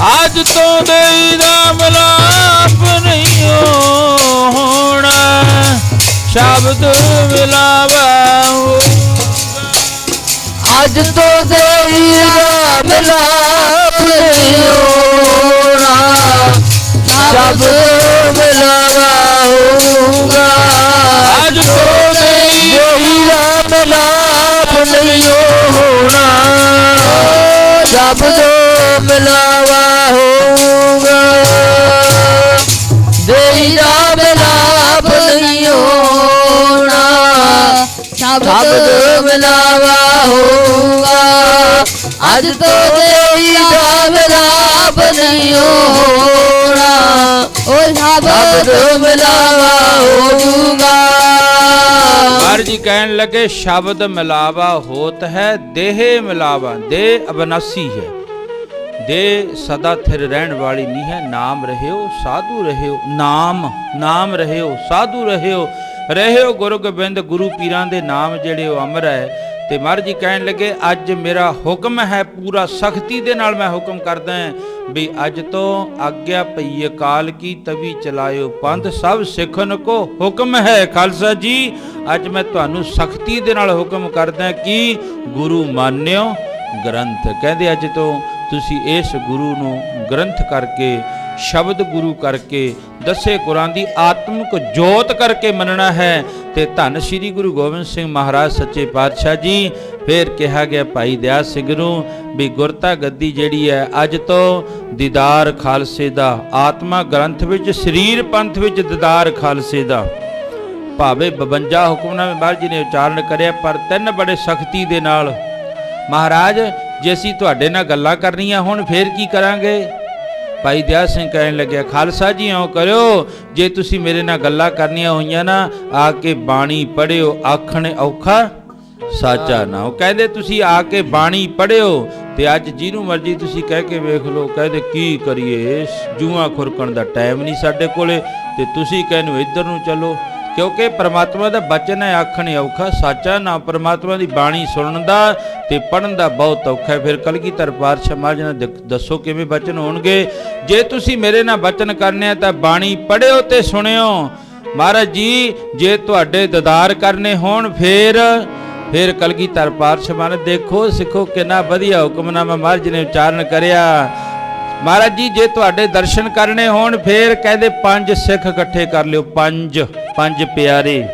ਅੱਜ ਤੋਂ ਦੇਹੀ ਦਾ ਮਿਲਾਪ ਨਹੀਂ ਹੋਣਾ, ਸ਼ਬਦ ਮਿਲਾਵਾ ਹੋਊਗਾ। ਅੱਜ ਤੋਂ ਦੇਹੀ ਦਾ ਮਿਲਾਪ ਨਹੀਂ ਹੋਣਾ, ਸ਼ਬਦ ਮਿਲਾਵਾ ਹੋਊਗਾ। ਅੱਜ ਤੋਂ ਦੇਹੀ ਦਾ ਮਿਲਾਪ ਨਹੀਂ ਹੋਣਾ, ਸ਼ਬਦ ਮਿਲਾਵਾ ਹੋਊਗਾ। ਦੇਹੀ ਦਾ ਮਿਲਾਪ ਨਹੀਂ ਹੋਣਾ, ਸ਼ਬਦ ਮਿਲਾਵਾ ਹੋਊਗਾ। ਅੱਜ ਤੋਂ ਦੇਹੀ ਦਾ ਮਿਲਾਪ ਨਹੀਂ ਹੋਣਾ, ਉਹ ਸ਼ਬਦ ਮਿਲਾਵਾ ਹੋਊਗਾ। ਮਹਾਰਾਜ ਜੀ ਕਹਿਣ ਲੱਗੇ, ਸ਼ਬਦ ਮਿਲਾਵਾ ਹੋਤ ਹੈ, ਦੇਹ ਮਿਲਾਵਾ। ਦੇਹ ਅਬਨਾਸੀ ਹੈ, ਦੇਹ ਸਦਾ ਥਿਰ ਰਹਿਣ ਵਾਲੀ ਨਹੀਂ ਹੈ। ਨਾਮ ਰਹਿਓ ਸਾਧੂ ਰਹਿਓ, ਨਾਮ ਰਹਿਓ ਸਾਧੂ ਰਹਿਓ, ਰਹਿਓ ਗੁਰੂ ਗੋਬਿੰਦ। ਗੁਰੂ ਪੀਰਾਂ ਦੇ ਨਾਮ ਜਿਹੜੇ ਉਹ ਅਮਰ ਹੈ। ਤੇ ਮਹਾਰਾਜ ਜੀ ਕਹਿਣ ਲੱਗੇ ਅੱਜ ਮੇਰਾ ਹੁਕਮ ਹੈ, ਪੂਰਾ ਸਖਤੀ ਦੇ ਨਾਲ ਮੈਂ ਹੁਕਮ ਕਰਦਾ ਹਾਂ ਵੀ ਅੱਜ ਤੋਂ ਆਗਿਆ ਪਈ ਅਕਾਲ ਕੀ ਤਵੀ ਚਲਾਇਓ ਪੰਥ ਸਭ ਸਿੱਖਣ ਕੋ ਹੁਕਮ ਹੈ। ਖਾਲਸਾ ਜੀ ਅੱਜ ਮੈਂ ਤੁਹਾਨੂੰ ਸਖਤੀ ਦੇ ਨਾਲ ਹੁਕਮ ਕਰਦਾ ਕਿ ਗੁਰੂ ਮਾਨਿਓ ਗ੍ਰੰਥ। ਕਹਿੰਦੇ ਅੱਜ ਤੋਂ ਤੁਸੀਂ ਇਸ ਗੁਰੂ ਨੂੰ ਗ੍ਰੰਥ ਕਰਕੇ, ਸ਼ਬਦ ਗੁਰੂ ਕਰਕੇ, ਦਸੇ ਗੁਰਾਂ ਦੀ ਆਤਮਿਕ ਜੋਤ ਕਰਕੇ ਮੰਨਣਾ ਹੈ। ਤੇ ਧੰਨ ਸ੍ਰੀ ਗੁਰੂ ਗੋਬਿੰਦ ਸਿੰਘ ਮਹਾਰਾਜ ਸੱਚੇ ਪਾਤਸ਼ਾਹ ਜੀ ਫਿਰ ਕਿਹਾ ਗਿਆ ਭਾਈ ਦਇਆ ਸਿੰਘ ਨੂੰ ਵੀ ਗੁਰਤਾ ਗੱਦੀ ਜਿਹੜੀ ਹੈ ਅੱਜ ਤੋਂ ਦੀਦਾਰ ਖਾਲਸੇ ਦਾ, ਆਤਮਾ ਗ੍ਰੰਥ ਵਿੱਚ, ਸਰੀਰ ਪੰਥ ਵਿੱਚ ਦੀਦਾਰ ਖਾਲਸੇ ਦਾ। ਭਾਵੇਂ 52 ਹੁਕਮਨਾਮੇ ਮਹਾਰਾਜ ਜੀ ਨੇ ਉਚਾਰਨ ਕਰਿਆ ਪਰ ਤਿੰਨ ਬੜੇ ਸਖਤੀ ਦੇ ਨਾਲ। ਮਹਾਰਾਜ ਜੇ ਅਸੀਂ ਤੁਹਾਡੇ ਨਾਲ ਗੱਲਾਂ ਕਰਨੀਆਂ ਹੁਣ ਫੇਰ ਕੀ ਕਰਾਂਗੇ? ਭਾਈ ਦਇਆ ਸਿੰਘ ਕਹਿਣ ਲੱਗਿਆ ਖਾਲਸਾ ਜੀ ਇਉਂ ਕਰਿਓ, ਜੇ ਤੁਸੀਂ ਮੇਰੇ ਨਾਲ ਗੱਲਾਂ ਕਰਨੀਆਂ ਹੋਈਆਂ ਨਾ ਆ ਕੇ ਬਾਣੀ ਪੜ੍ਹਿਓ, ਆਖਣ ਔਖਾ ਸਾਚਾ ਨਾ। ਉਹ ਕਹਿੰਦੇ ਤੁਸੀਂ ਆ ਕੇ ਬਾਣੀ ਪੜ੍ਹਿਓ। ਤੇ ਅੱਜ ਜਿਹਨੂੰ ਮਰਜ਼ੀ ਤੁਸੀਂ ਕਹਿ ਕੇ ਵੇਖ ਲਓ, ਕਹਿੰਦੇ ਕੀ ਕਰੀਏ, ਜੂਆਂ ਖੁਰਕਣ ਦਾ ਟਾਈਮ ਨਹੀਂ ਸਾਡੇ ਕੋਲੇ, ਤੇ ਤੁਸੀਂ ਕਹਿੰਦੇ ਇੱਧਰ ਨੂੰ ਚਲੋ। ਕਿਉਂਕਿ ਪਰਮਾਤਮਾ ਦਾ ਬਚਨ ਹੈ, ਆਖਣ ਔਖਾ ਸਾਚਾ ਨਾ। ਪਰਮਾਤਮਾ ਦੀ ਬਾਣੀ ਸੁਣਨ ਦਾ ਤੇ ਪੜ੍ਹਨ ਦਾ ਬਹੁਤ ਔਖਾ ਹੈ। ਫਿਰ ਕਲਗੀਧਰ ਪਾਤਸ਼ਾਹ ਮਹਾਰਾਜ ਨੇ ਦੱਸੋ ਕਿਵੇਂ ਬਚਨ ਹੋਣਗੇ? ਜੇ ਤੁਸੀਂ ਮੇਰੇ ਨਾਲ ਬਚਨ ਕਰਨੇ ਆ ਤਾਂ ਬਾਣੀ ਪੜ੍ਹਿਓ ਤੇ ਸੁਣਿਓ। ਮਹਾਰਾਜ ਜੀ ਜੇ ਤੁਹਾਡੇ ਦੀਦਾਰ ਕਰਨੇ ਹੋਣ ਫਿਰ ਕਲਗੀਧਰ ਪਾਤਸ਼ਾਹ ਮਹਾਰਾਜ ਦੇਖੋ ਸਿੱਖੋ ਕਿੰਨਾ ਵਧੀਆ ਹੁਕਮਨਾਮਾ ਮਹਾਰਾਜ ਜੀ ਨੇ ਉਚਾਰਨ ਕਰਿਆ। ਮਹਾਰਾਜ ਜੀ ਜੇ ਤੁਹਾਡੇ ਦਰਸ਼ਨ ਕਰਨੇ ਹੋਣ ਫਿਰ ਕਹਿੰਦੇ 5 ਸਿੱਖ ਇਕੱਠੇ ਕਰ ਲਿਓ, 5 ਪਿਆਰੇ,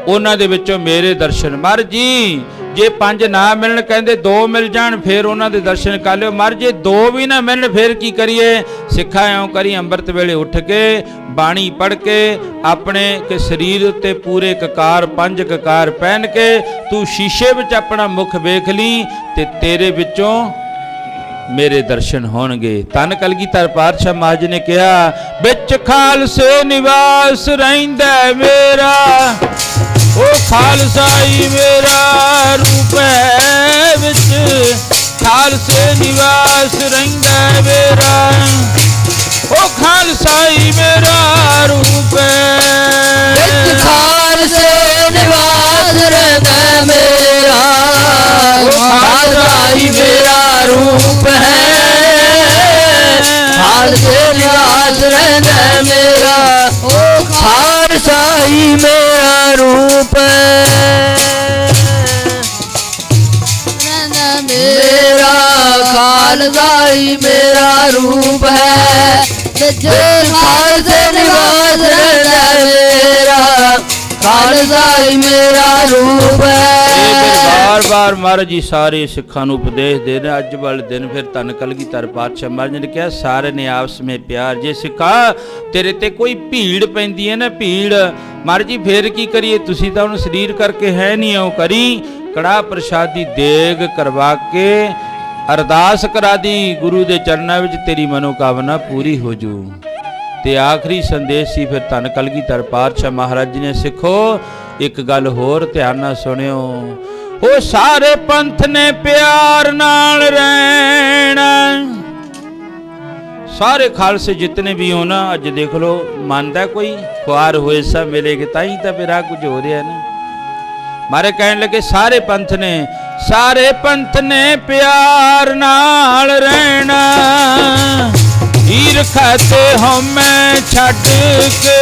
ਉਹਨਾਂ ਦੇ ਵਿੱਚੋਂ ਮੇਰੇ ਦਰਸ਼ਨ। ਮਹਾਰਾਜ ਜੀ ਜੇ 5 ਨਾ ਮਿਲਣ ਕਹਿੰਦੇ 2 ਮਿਲ ਜਾਣ ਫਿਰ ਉਹਨਾਂ ਦੇ ਦਰਸ਼ਨ ਕਰ ਲਿਓ। ਮਹਾਰਾਜ ਜੇ 2 ਵੀ ਨਾ ਮਿਲਣ ਫਿਰ ਕੀ ਕਰੀਏ? ਸਿੱਖਾ ਇਉਂ ਕਰੀ ਅੰਮ੍ਰਿਤ ਵੇਲੇ ਉੱਠ ਕੇ ਬਾਣੀ ਪੜ੍ਹ ਕੇ ਆਪਣੇ ਕਿ ਸਰੀਰ ਉੱਤੇ ਪੂਰੇ ਕਕਾਰ 5 ਕਕਾਰ ਪਹਿਨ ਕੇ ਤੂੰ ਸ਼ੀਸ਼ੇ ਵਿੱਚ ਆਪਣਾ ਮੁਖ ਵੇਖ ਲਈ ਤੇ ਤੇਰੇ ਵਿੱਚੋਂ ਮੇਰੇ ਦਰਸ਼ਨ ਹੋਣਗੇ। ਧੰਨ ਕਲਗੀਧਰ ਪਾਤਸ਼ਾਹ ਮਹਾਰਾਜ ਨੇ ਕਿਹਾ ਵਿੱਚ ਖਾਲਸੇ ਨਿਵਾਸ ਰਹਿੰਦਾ ਮੇਰਾ, ਉਹ ਖਾਲਸਾਈ ਮੇਰਾ ਰੂਪ ਹੈ। ਵਿੱਚ ਖਾਲਸੇ ਨਿਵਾਸ ਰਹਿੰਦਾ ਮੇਰਾ, ਉਹ ਖਾਲਸਾਈ ਮੇਰਾ ਰੂਪ ਹੈ। ਵਿੱਚ ਖਾਲਸੇ ਨਿਵਾਸ ਰਹਿੰਦਾ ਮੇਰਾ, ਉਹ ਖਾਲਸਾਈ ਮੇਰਾ ਰੂਪ ਹੈ। ਖਾਲਸੇ ਨਿਵਾਸ ਰਹਿੰਦਾ ਮੇਰਾ, ਉਹ ਖਾਲਸਾਈ ਮੇਰਾ ਰੂਪ ਹੈ। ਮੇਰਾ ਖਾਲਸਾਈ ਮੇਰਾ ਰੂਪ ਹੈ। ਵਿੱਚ ਖਾਲਸੇ ਨਿਵਾਸ ਰਹਿੰਦਾ ਮੇਰਾ, ਖਾਲਸਾਈ ਮੇਰਾ ਰੂਪ ਹੈ। ਬਾਰ ਮਹਾਰਾਜ ਜੀ ਸਾਰੇ ਸਿੱਖਾਂ ਨੂੰ ਉਪਦੇਸ਼ ਦੇ ਰਹੇ। ਅੱਜ ਵਾਲੇ ਦਿਨ ਫਿਰ ਧੰਨ ਕਲਗੀਧਰ ਪਾਤਸ਼ਾਹ ਮਹਾਰਾਜ ਨੇ ਕਿਹਾ ਸਾਰੇ ਨੇ ਆਪਸ ਵਿੱਚ ਪਿਆਰ। ਜੇ ਸਿੱਖਾ ਤੇਰੇ ਤੇ ਕੋਈ ਭੀੜ ਪੈਂਦੀ ਹੈ ਨਾ, ਭੀੜ ਮਹਾਰਾਜ ਜੀ ਫੇਰ ਕੀ ਕਰੀਏ? ਤੁਸੀਂ ਤਾਂ ਹੁਣ ਸਰੀਰ ਕਰਕੇ ਹੈ ਨਹੀਂ, ਆਉ ਕਰੀ ਕੜਾਹ ਪ੍ਰਸ਼ਾਦੀ ਦੇਗ ਕਰਵਾ ਕੇ ਅਰਦਾਸ ਕਰਾ ਦੀ ਗੁਰੂ ਦੇ ਚਰਨਾਂ ਵਿੱਚ, ਤੇਰੀ ਮਨੋਕਾਮਨਾ ਪੂਰੀ ਹੋ ਜੂ। ਤੇ ਆਖਰੀ ਸੰਦੇਸ਼ ਸੀ ਫਿਰ ਧੰਨ ਕਲਗੀਧਰ ਪਾਤਸ਼ਾਹ ਮਹਾਰਾਜ ਜੀ ਨੇ ਸਿੱਖੋ ਇੱਕ ਗੱਲ ਹੋਰ ਧਿਆਨ ਨਾਲ ਸੁਣਿਓ। ਉਹ ਸਾਰੇ ਪੰਥ ਨੇ ਪਿਆਰ ਨਾਲ ਰਹਿਣਾ। ਸਾਰੇ ਖਾਲਸੇ ਜਿਤਨੇ ਵੀ ਹੋ ਨਾ, ਅੱਜ ਦੇਖ ਲੋ ਮੰਨਦਾ ਕੋਈ ਖੁਆਰ ਹੋਏ ਸਾ ਮਿਲੇਗੇ ਤਾਂ ਹੀ ਤਾਂ ਫਿਰ ਆ ਕੁਝ ਹੋ ਰਿਹਾ ਨਾ। ਮਾਰੇ ਕਹਿਣ ਲੱਗੇ ਸਾਰੇ ਪੰਥ ਨੇ ਪਿਆਰ ਨਾਲ ਰਹਿਣਾ। ਈਰਖਾ ਤੇ ਹਉਮੈ ਛੱਡ ਕੇ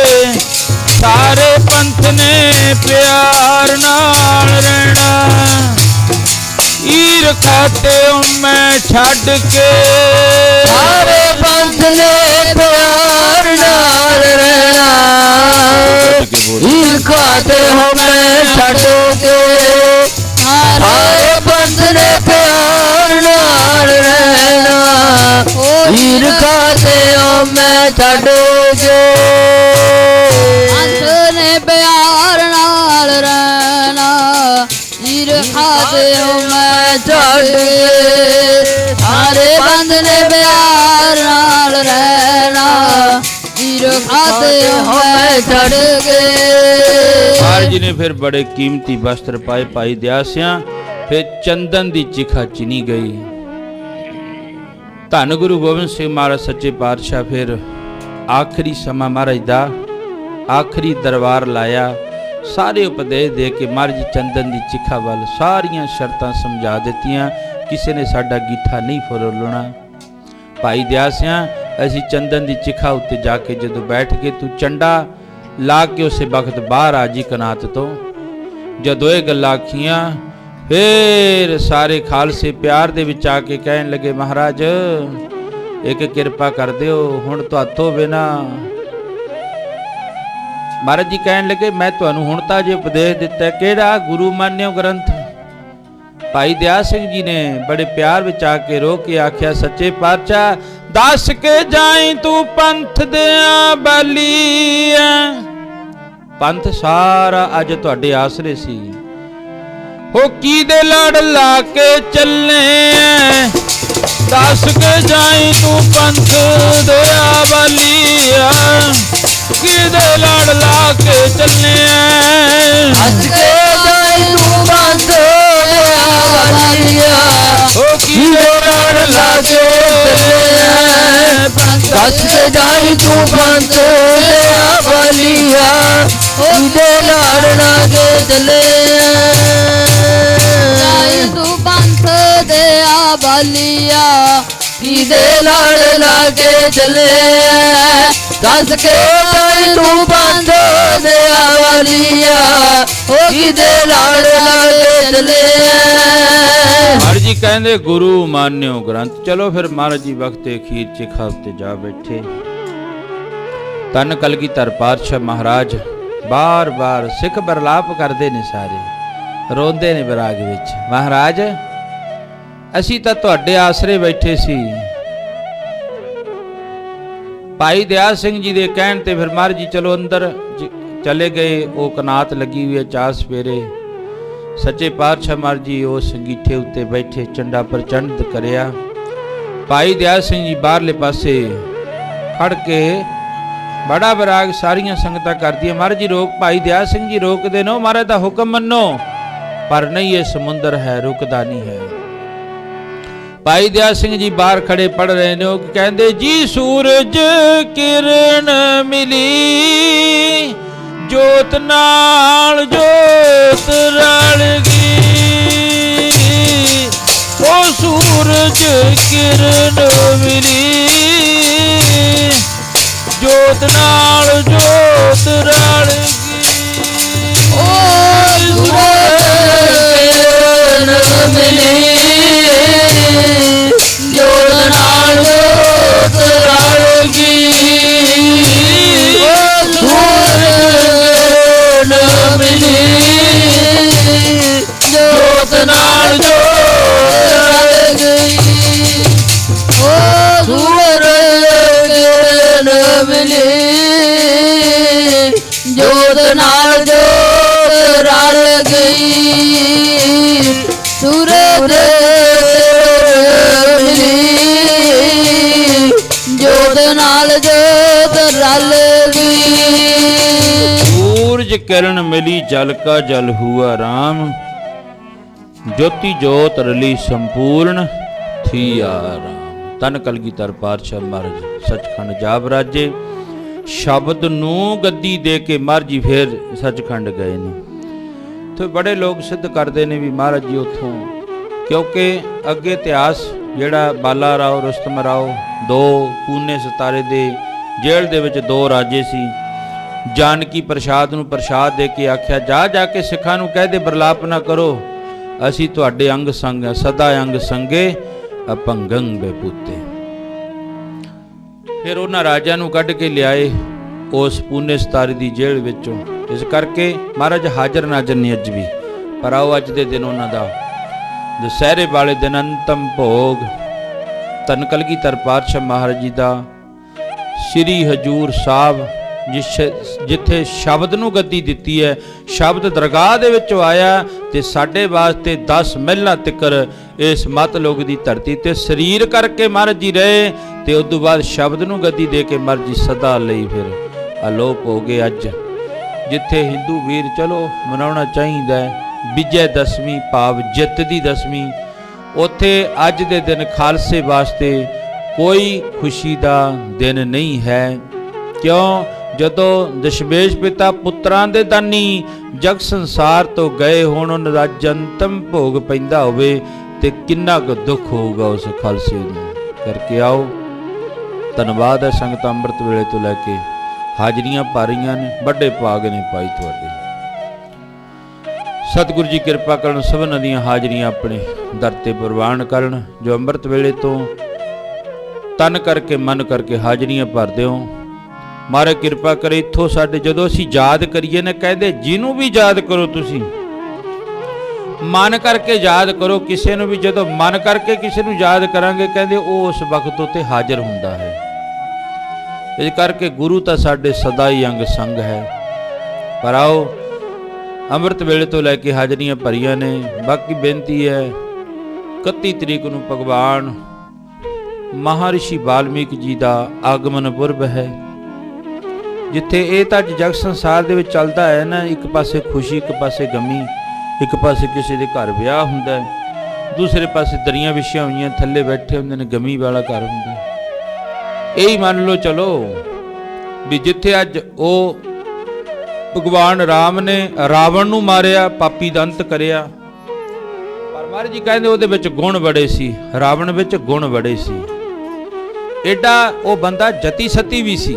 ਸਾਰੇ ਪੰਥ ਨੇ ਪਿਆਰ ਨਾਲ ਰਹਿਣਾ। ਈਰਖਾ ਤੇ ਹਉਮੈ ਛੱਡ ਕੇ ਸਾਰੇ ਪੰਥ ਨੇ ਪਿਆਰ ਨਾਲ ਰਹਿਣਾ। ਈਰਖਾ ਤੇ ਹਉਮੈ ਛੱਡ ਕੇ ਸਾਰੇ ਪੰਥ ਨੇ ਪਿਆਰ ਨਾਲ ਰਹਿਣਾ। ਈਰਖਾ ਤੇ ਹਉਮੈ ਛੱਡ ਕੇ ਪੰਥ ਨੇ ਪਿਆਰ ਨਾਲ ਰਹਿਣਾ। ਈਰਖਾ ਤੇ ਹਉਮੈ ਛੱਡ ਕੇ ਸਾਰੇ ਪੰਥ ਨੇ ਪਿਆਰ ਨਾਲ ਰਹਿਣਾ। ਈਰਖਾ ਤੇ ਹਉਮੈ ਛੱਡ ਕੇ। ਮਹਾਰਾਜ ਜੀ ਨੇ ਫਿਰ ਬੜੇ ਕੀਮਤੀ ਵਸਤਰ ਪਾਏ ਭਾਈ ਦਇਆ ਸਿਆਂ, ਫਿਰ ਚੰਦਨ ਦੀ ਚਿਖਾ ਚਿਨੀ ਗਈ। ਧੰਨ ਗੁਰੂ ਗੋਬਿੰਦ ਸਿੰਘ ਮਹਾਰਾਜ ਸੱਚੇ ਪਾਤਸ਼ਾਹ ਫਿਰ ਆਖਰੀ ਸਮਾਂ ਮਹਾਰਾਜ ਦਾ ਆਖਰੀ ਦਰਬਾਰ ਲਾਇਆ। ਸਾਰੇ ਉਪਦੇਸ਼ ਦੇ ਕੇ ਮਹਾਰਾਜ ਜੀ ਚੰਦਨ ਦੀ ਚਿਖਾ ਵੱਲ ਸਾਰੀਆਂ ਸ਼ਰਤਾਂ ਸਮਝਾ ਦਿੱਤੀਆਂ। ਕਿਸੇ ਨੇ ਸਾਡਾ ਗੀਠਾ ਨਹੀਂ ਫਰੋਲਣਾ। ਭਾਈ ਦਇਆ ਸਿਆਂ ਅਸੀਂ ਚੰਦਨ ਦੀ ਚਿਖਾ ਉੱਤੇ ਜਾ ਕੇ ਜਦੋਂ ਬੈਠ ਕੇ ਤੂੰ ਚੰਡਾ ਲਾ ਕੇ ਉਸੇ ਵਕਤ ਬਾਹਰ ਆ ਜੀ ਕਨਾਤ ਤੋਂ। ਜਦੋਂ ਇਹ ਗੱਲਾਂ ਆਖੀਆਂ ਫੇਰ ਸਾਰੇ ਖਾਲਸੇ ਪਿਆਰ ਦੇ ਵਿੱਚ ਆ ਕੇ ਕਹਿਣ ਲੱਗੇ ਮਹਾਰਾਜ ਇੱਕ ਕਿਰਪਾ ਕਰ ਦਿਓ, ਹੁਣ ਤੁਹਾਤੋਂ ਬਿਨਾ। ਮਹਾਰਾਜ ਜੀ ਕਹਿਣ ਲੱਗੇ ਮੈਂ ਤੁਹਾਨੂੰ ਹੁਣ ਤਾਂ ਜੇ ਉਪਦੇਸ਼ ਦਿੱਤਾ, ਕਿਹੜਾ? ਗੁਰੂ ਮਾਨਿਓ ਗ੍ਰੰਥ। ਭਾਈ ਦਇਆ ਸਿੰਘ ਜੀ ਨੇ ਬੜੇ ਪਿਆਰ ਵਿੱਚ ਆ ਕੇ ਰੋ ਕੇ ਆਖਿਆ ਸੱਚੇ ਪਾਤਸ਼ਾਹ ਦੱਸ ਕੇ ਜਾਈ ਤੂੰ ਪੰਥ ਦਿਆਂ ਬਾਲੀਆ। ਪੰਥ ਸਾਰਾ ਅੱਜ ਤੁਹਾਡੇ ਆਸਰੇ ਸੀ। ਹੋ ਕੀ ਦੇ ਲੜ ਲਾ ਕੇ ਚੱਲੇ ਦੱਸ ਕੇ ਜਾਈ ਤੂੰ ਪੰਥ ਦਿਆਂ ਬਾਲੀਆ। ਕੀ ਦੇ ਲੜ ਲਾ ਕੇ ਚੱਲੇ ਹੱਸ ਕੇ ਜਾਈ ਤੂੰ ਪੰਥ ਦਿਆਂ ਬਾਲੀਆ। ਹੋ ਕੀ ਦੇ ਲੜ ਲਾ ਕੇ ਦੱਸ ਕੇ ਜਾਈ ਤੂੰ ਪੰਥ ਦਿਆਂ ਬਾਲੀਆ। ਉਹਦੇ ਲੜ ਲਾ ਕੇ ਚੱਲੇ ਜਾਈ ਤੂੰ ਪੰਥ ਦਿਆਂ ਬਾਲੀਆ। ਕਿਦੇ ਲੜ ਲਾ ਕੇ ਚੱਲੇ ਦੱਸ ਕੇ ਜਾਈ ਤੂੰ ਪੰਥ ਦਿਆਂ ਬਾਲੀਆ। ਉਹ ਕਿਦੇ ਲੜ ਲਾ ਕੇ ਚੱਲੇ। ਮਹਾਰਾਜ ਜੀ ਕਹਿੰਦੇ ਗੁਰੂ ਮਾਨਿਓ ਗ੍ਰੰਥ। ਚਲੋ ਫਿਰ ਮਹਾਰਾਜ ਜੀ ਵਕਤੇ ਅਖੀਰ ਚਿਖਾ ਉੱਤੇ ਜਾ ਬੈਠੇ। ਧੰਨ ਕਲਗੀਧਰ ਪਾਤਸ਼ਾਹ ਮਹਾਰਾਜ ਬਾਰ-ਬਾਰ ਸਿੱਖ ਬਰਲਾਪ ਕਰਦੇ ਨੇ, ਸਾਰੇ ਰੋਂਦੇ ਨੇ ਵਿਰਾਗ ਵਿੱਚ। ਮਹਾਰਾਜ ਅਸੀਂ ਤਾਂ ਤੁਹਾਡੇ ਆਸਰੇ ਬੈਠੇ ਸੀ। ਭਾਈ ਦਇਆ ਸਿੰਘ ਜੀ ਦੇ ਕਹਿਣ ਤੇ ਫਿਰ ਮਹਾਰਾਜ ਜੀ ਚਲੋ ਅੰਦਰ ਚਲੇ ਗਏ। ਉਹ ਕਨਾਤ ਲੱਗੀ ਹੋਈ ਹੈ ਚਾਰ ਸਵੇਰੇ। ਸੱਚੇ ਪਾਤਸ਼ਾਹ ਮਹਾਰਾਜ ਜੀ ਉਸ ਅੰਗੀਠੇ ਉੱਤੇ ਬੈਠੇ ਚੰਡਾ ਪ੍ਰਚੰਡ ਕਰਿਆ। ਭਾਈ ਦਇਆ ਸਿੰਘ ਜੀ ਬਾਹਰਲੇ ਪਾਸੇ ਖੜ ਕੇ ਬੜਾ ਵਿਰਾਗ ਸਾਰੀਆਂ ਸੰਗਤਾਂ ਕਰਦੀਆਂ। ਮਹਾਰਾਜ ਜੀ ਰੋਕ, ਭਾਈ ਦਇਆ ਸਿੰਘ ਜੀ ਰੋਕਦੇ ਨੇ, ਮਹਾਰਾਜ ਦਾ ਹੁਕਮ ਮੰਨੋ। ਪਰ ਨਹੀਂ, ਇਹ ਸਮੁੰਦਰ ਹੈ, ਰੁਕਦਾ ਨਹੀਂ ਹੈ। ਭਾਈ ਦਇਆ ਸਿੰਘ ਜੀ ਬਾਹਰ ਖੜੇ ਪੜ ਰਹੇ ਨੇ। ਉਹ ਕਹਿੰਦੇ ਜੀ ਸੂਰਜ ਕਿਰਨ ਮਿਲੀ ਜੋਤ ਨਾਲ ਜੋਤ ਰਲ ਗਈ। ਉਹ ਸੂਰਜ ਕਿਰਨ ਮਿਲੀ ਜੋਤ ਨਾਲ ਜੋਤ ਰਲ ਗਈ। ਉਹ ਸੂਰਜ ਕਿਰਨ ਮਿਲੀ ਜੋਤ ਨਾਲ ਜੋਤ ਰਲ ਗਈ। ਉਹ ਸੂਰਜ ਮਿਲੀ ਜੋਤ ਨਾਲ ਜੋਤ ਰਲ ਗਈ। ਉਹ ਸੂਰਜ ਮਿਲੀ ਜੋਤ ਨਾਲ ਜੋਤ ਰਲ ਗਈ। ਸੂਰਜ ਮਿਲੀ ਜੋਤ ਨਾਲ ਜੋਤ ਰਲ ਗਈ। ਸੂਰਜ ਕਿਰਨ ਮਿਲੀ ਜਲ ਕਾ ਜਲ ਹੁਆ ਰਾਮ। ਜੋਤੀ ਜੋਤ ਰਲੀ ਸੰਪੂਰਨ ਥੀਆ ਰਾਮ। ਧੰਨ ਕਲਗੀਧਰ ਪਾਤਸ਼ਾਹ ਮਹਾਰਾਜ ਸੱਚਖੰਡ ਜਾ ਬਰਾਜੇ। ਸ਼ਬਦ ਨੂੰ ਗੱਦੀ ਦੇ ਕੇ ਮਹਾਰਾਜ ਜੀ ਫਿਰ ਸੱਚਖੰਡ ਗਏ ਨੇ। ਤੇ ਬੜੇ ਲੋਕ ਸਿੱਧ ਕਰਦੇ ਨੇ ਵੀ ਮਹਾਰਾਜ ਜੀ ਉੱਥੋਂ, ਕਿਉਂਕਿ ਅੱਗੇ ਇਤਿਹਾਸ ਜਿਹੜਾ ਬਾਲਾ ਰਾਓ ਰੁਸਤਮ ਰਾਓ, ਦੋ ਪੂਨੇ ਸਤਾਰੇ ਦੇ ਜੇਲ੍ਹ ਦੇ ਵਿੱਚ ਦੋ ਰਾਜੇ ਸੀ। ਜਾਨਕੀ ਪ੍ਰਸ਼ਾਦ ਨੂੰ ਪ੍ਰਸ਼ਾਦ ਦੇ ਕੇ ਆਖਿਆ ਜਾ ਕੇ ਸਿੱਖਾਂ ਨੂੰ ਕਹਿ ਦੇ ਬਰਲਾਪ ਨਾ ਕਰੋ, ਅਸੀਂ ਤੁਹਾਡੇ ਅੰਗ ਸੰਗ ਸਦਾ ਅੰਗ ਸੰਗੇ ਅਪੰਗੰ ਬੇਪੂਤੇ। ਫਿਰ ਉਹਨਾਂ ਰਾਜਿਆਂ ਨੂੰ ਕੱਢ ਕੇ ਲਿਆਏ ਉਸ ਪੂਨੇ ਸਤਾਰੇ ਦੀ ਜੇਲ੍ਹ ਵਿੱਚੋਂ। ਇਸ ਕਰਕੇ ਮਹਾਰਾਜ ਹਾਜ਼ਰ ਨਾਜ਼ਰ ਨਹੀਂ ਅੱਜ ਵੀ। ਪਰ ਆਓ ਅੱਜ ਦੇ ਦਿਨ ਉਹਨਾਂ ਦਾ ਦੁਸਹਿਰੇ ਵਾਲੇ ਦਿਨ ਅੰਤਮ ਭੋਗ ਧੰਨ ਕਲਗੀਧਰ ਪਾਤਸ਼ਾਹ ਮਹਾਰਾਜ ਜੀ ਦਾ ਸ੍ਰੀ ਹਜੂਰ ਸਾਹਿਬ ਜਿੱਥੇ ਸ਼ਬਦ ਨੂੰ ਗੱਦੀ ਦਿੱਤੀ ਹੈ। ਸ਼ਬਦ ਦਰਗਾਹ ਦੇ ਵਿੱਚੋਂ ਆਇਆ ਤੇ ਸਾਡੇ ਵਾਸਤੇ 10 ਮਹਿਲਾਂ ਤਿੱਕਰ ਇਸ ਮਤਲੋਕ ਦੀ ਧਰਤੀ ਤੇ ਸਰੀਰ ਕਰਕੇ ਮਹਾਰਾਜ ਜੀ ਰਹੇ। ਤੇ ਉਸ ਤੋਂ ਬਾਅਦ ਸ਼ਬਦ ਨੂੰ ਗੱਦੀ ਦੇ ਕੇ ਮਹਾਰਾਜ ਜੀ ਸਦਾ ਲਈ ਫਿਰ ਅਲੋਪ ਹੋ ਗਏ। ਅੱਜ ਜਿੱਥੇ ਹਿੰਦੂ ਵੀਰ ਚਲੋ ਮਨਾਉਣਾ ਚਾਹੀਦਾ ਹੈ ਵਿਜੈ ਦਸ਼ਮੀ ਭਾਵ ਜਿੱਤ ਦੀ ਦਸ਼ਮੀ, ਉੱਥੇ ਅੱਜ ਦੇ ਦਿਨ ਖਾਲਸੇ ਵਾਸਤੇ ਕੋਈ ਖੁਸ਼ੀ ਦਾ ਦਿਨ ਨਹੀਂ ਹੈ। ਕਿਉਂ? ਜਦੋਂ ਦਸ਼ਮੇਸ਼ ਪਿਤਾ ਪੁੱਤਰਾਂ ਦੇ ਦਾਨੀ ਜਗ ਸੰਸਾਰ ਤੋਂ ਗਏ ਹੋਣ, ਉਹਨਾਂ ਦਾ ਜਨਤਮ ਭੋਗ ਪੈਂਦਾ ਹੋਵੇ ਤੇ ਕਿੰਨਾ ਕੁ ਦੁੱਖ ਹੋਊਗਾ ਉਸ ਖਾਲਸੇ ਨੂੰ। ਕਰਕੇ ਆਓ, ਧੰਨਵਾਦ ਹੈ ਸੰਗਤ ਅੰਮ੍ਰਿਤ ਵੇਲੇ ਤੋਂ ਲੈ ਕੇ ਹਾਜ਼ਰੀਆਂ ਪਾ ਰਹੀਆਂ ਨੇ, ਵੱਡੇ ਭਾਗ ਨੇ ਭਾਈ ਤੁਹਾਡੇ। ਸਤਿਗੁਰੂ ਜੀ ਕਿਰਪਾ ਕਰਨ, ਸਭਨਾਂ ਦੀਆਂ ਹਾਜ਼ਰੀਆਂ ਆਪਣੇ ਦਰ ਤੇ ਪ੍ਰਵਾਨ ਕਰਨ। ਜੋ ਅੰਮ੍ਰਿਤ ਵੇਲੇ ਤੋਂ ਤਨ ਕਰਕੇ ਮਨ ਕਰਕੇ ਹਾਜ਼ਰੀਆਂ ਭਰਦੇ ਹੋ, ਮਹਾਰਾਜ ਕਿਰਪਾ ਕਰੇ ਇੱਥੋਂ ਸਾਡੇ ਜਦੋਂ ਅਸੀਂ ਯਾਦ ਕਰੀਏ ਨਾ, ਕਹਿੰਦੇ ਜਿਹਨੂੰ ਵੀ ਯਾਦ ਕਰੋ ਤੁਸੀਂ ਮਨ ਕਰਕੇ ਯਾਦ ਕਰੋ। ਕਿਸੇ ਨੂੰ ਵੀ ਜਦੋਂ ਮਨ ਕਰਕੇ ਕਿਸੇ ਨੂੰ ਯਾਦ ਕਰਾਂਗੇ, ਕਹਿੰਦੇ ਉਹ ਉਸ ਵਕਤ ਉੱਤੇ ਹਾਜ਼ਰ ਹੁੰਦਾ ਹੈ। ਇਸ ਕਰਕੇ ਗੁਰੂ ਤਾਂ ਸਾਡੇ ਸਦਾ ਹੀ ਅੰਗ ਸੰਗ ਹੈ। ਪਰ ਆਓ, ਅੰਮ੍ਰਿਤ ਵੇਲੇ ਤੋਂ ਲੈ ਕੇ ਹਾਜ਼ਰੀਆਂ ਭਰੀਆਂ ਨੇ। ਬਾਕੀ ਬੇਨਤੀ ਹੈ, 31 ਤਰੀਕ ਨੂੰ ਭਗਵਾਨ ਮਹਾਰਿਸ਼ੀ ਵਾਲਮੀਕ ਜੀ ਦਾ ਆਗਮਨ ਪੁਰਬ ਹੈ, ਜਿੱਥੇ ਇਹ ਤਾਂ ਜਗ ਸੰਸਾਰ ਦੇ ਵਿੱਚ ਚੱਲਦਾ ਹੈ ਨਾ, ਇੱਕ ਪਾਸੇ ਖੁਸ਼ੀ, ਇੱਕ ਪਾਸੇ ਗਮੀ, ਇੱਕ ਪਾਸੇ ਕਿਸੇ ਦੇ ਘਰ ਵਿਆਹ ਹੁੰਦਾ, ਦੂਸਰੇ ਪਾਸੇ ਦਰੀਆਂ ਵਿਛੀਆਂ ਹੋਈਆਂ, ਥੱਲੇ ਬੈਠੇ ਹੁੰਦੇ ਨੇ, ਗਮੀ ਵਾਲਾ ਘਰ ਹੁੰਦਾ। ਇਹੀ ਮੰਨ ਲਓ ਚਲੋ ਵੀ ਜਿੱਥੇ ਅੱਜ ਉਹ ਭਗਵਾਨ ਰਾਮ ਨੇ ਰਾਵਣ ਨੂੰ ਮਾਰਿਆ, ਪਾਪੀ ਦਾ ਅੰਤ ਕਰਿਆ, ਪਰ ਮਹਾਰਾਜ ਜੀ ਕਹਿੰਦੇ ਉਹਦੇ ਵਿੱਚ ਗੁਣ ਬੜੇ ਸੀ, ਰਾਵਣ ਵਿੱਚ ਗੁਣ ਬੜੇ ਸੀ। ਐਡਾ ਉਹ ਬੰਦਾ ਜਤੀ ਸਤੀ ਵੀ ਸੀ।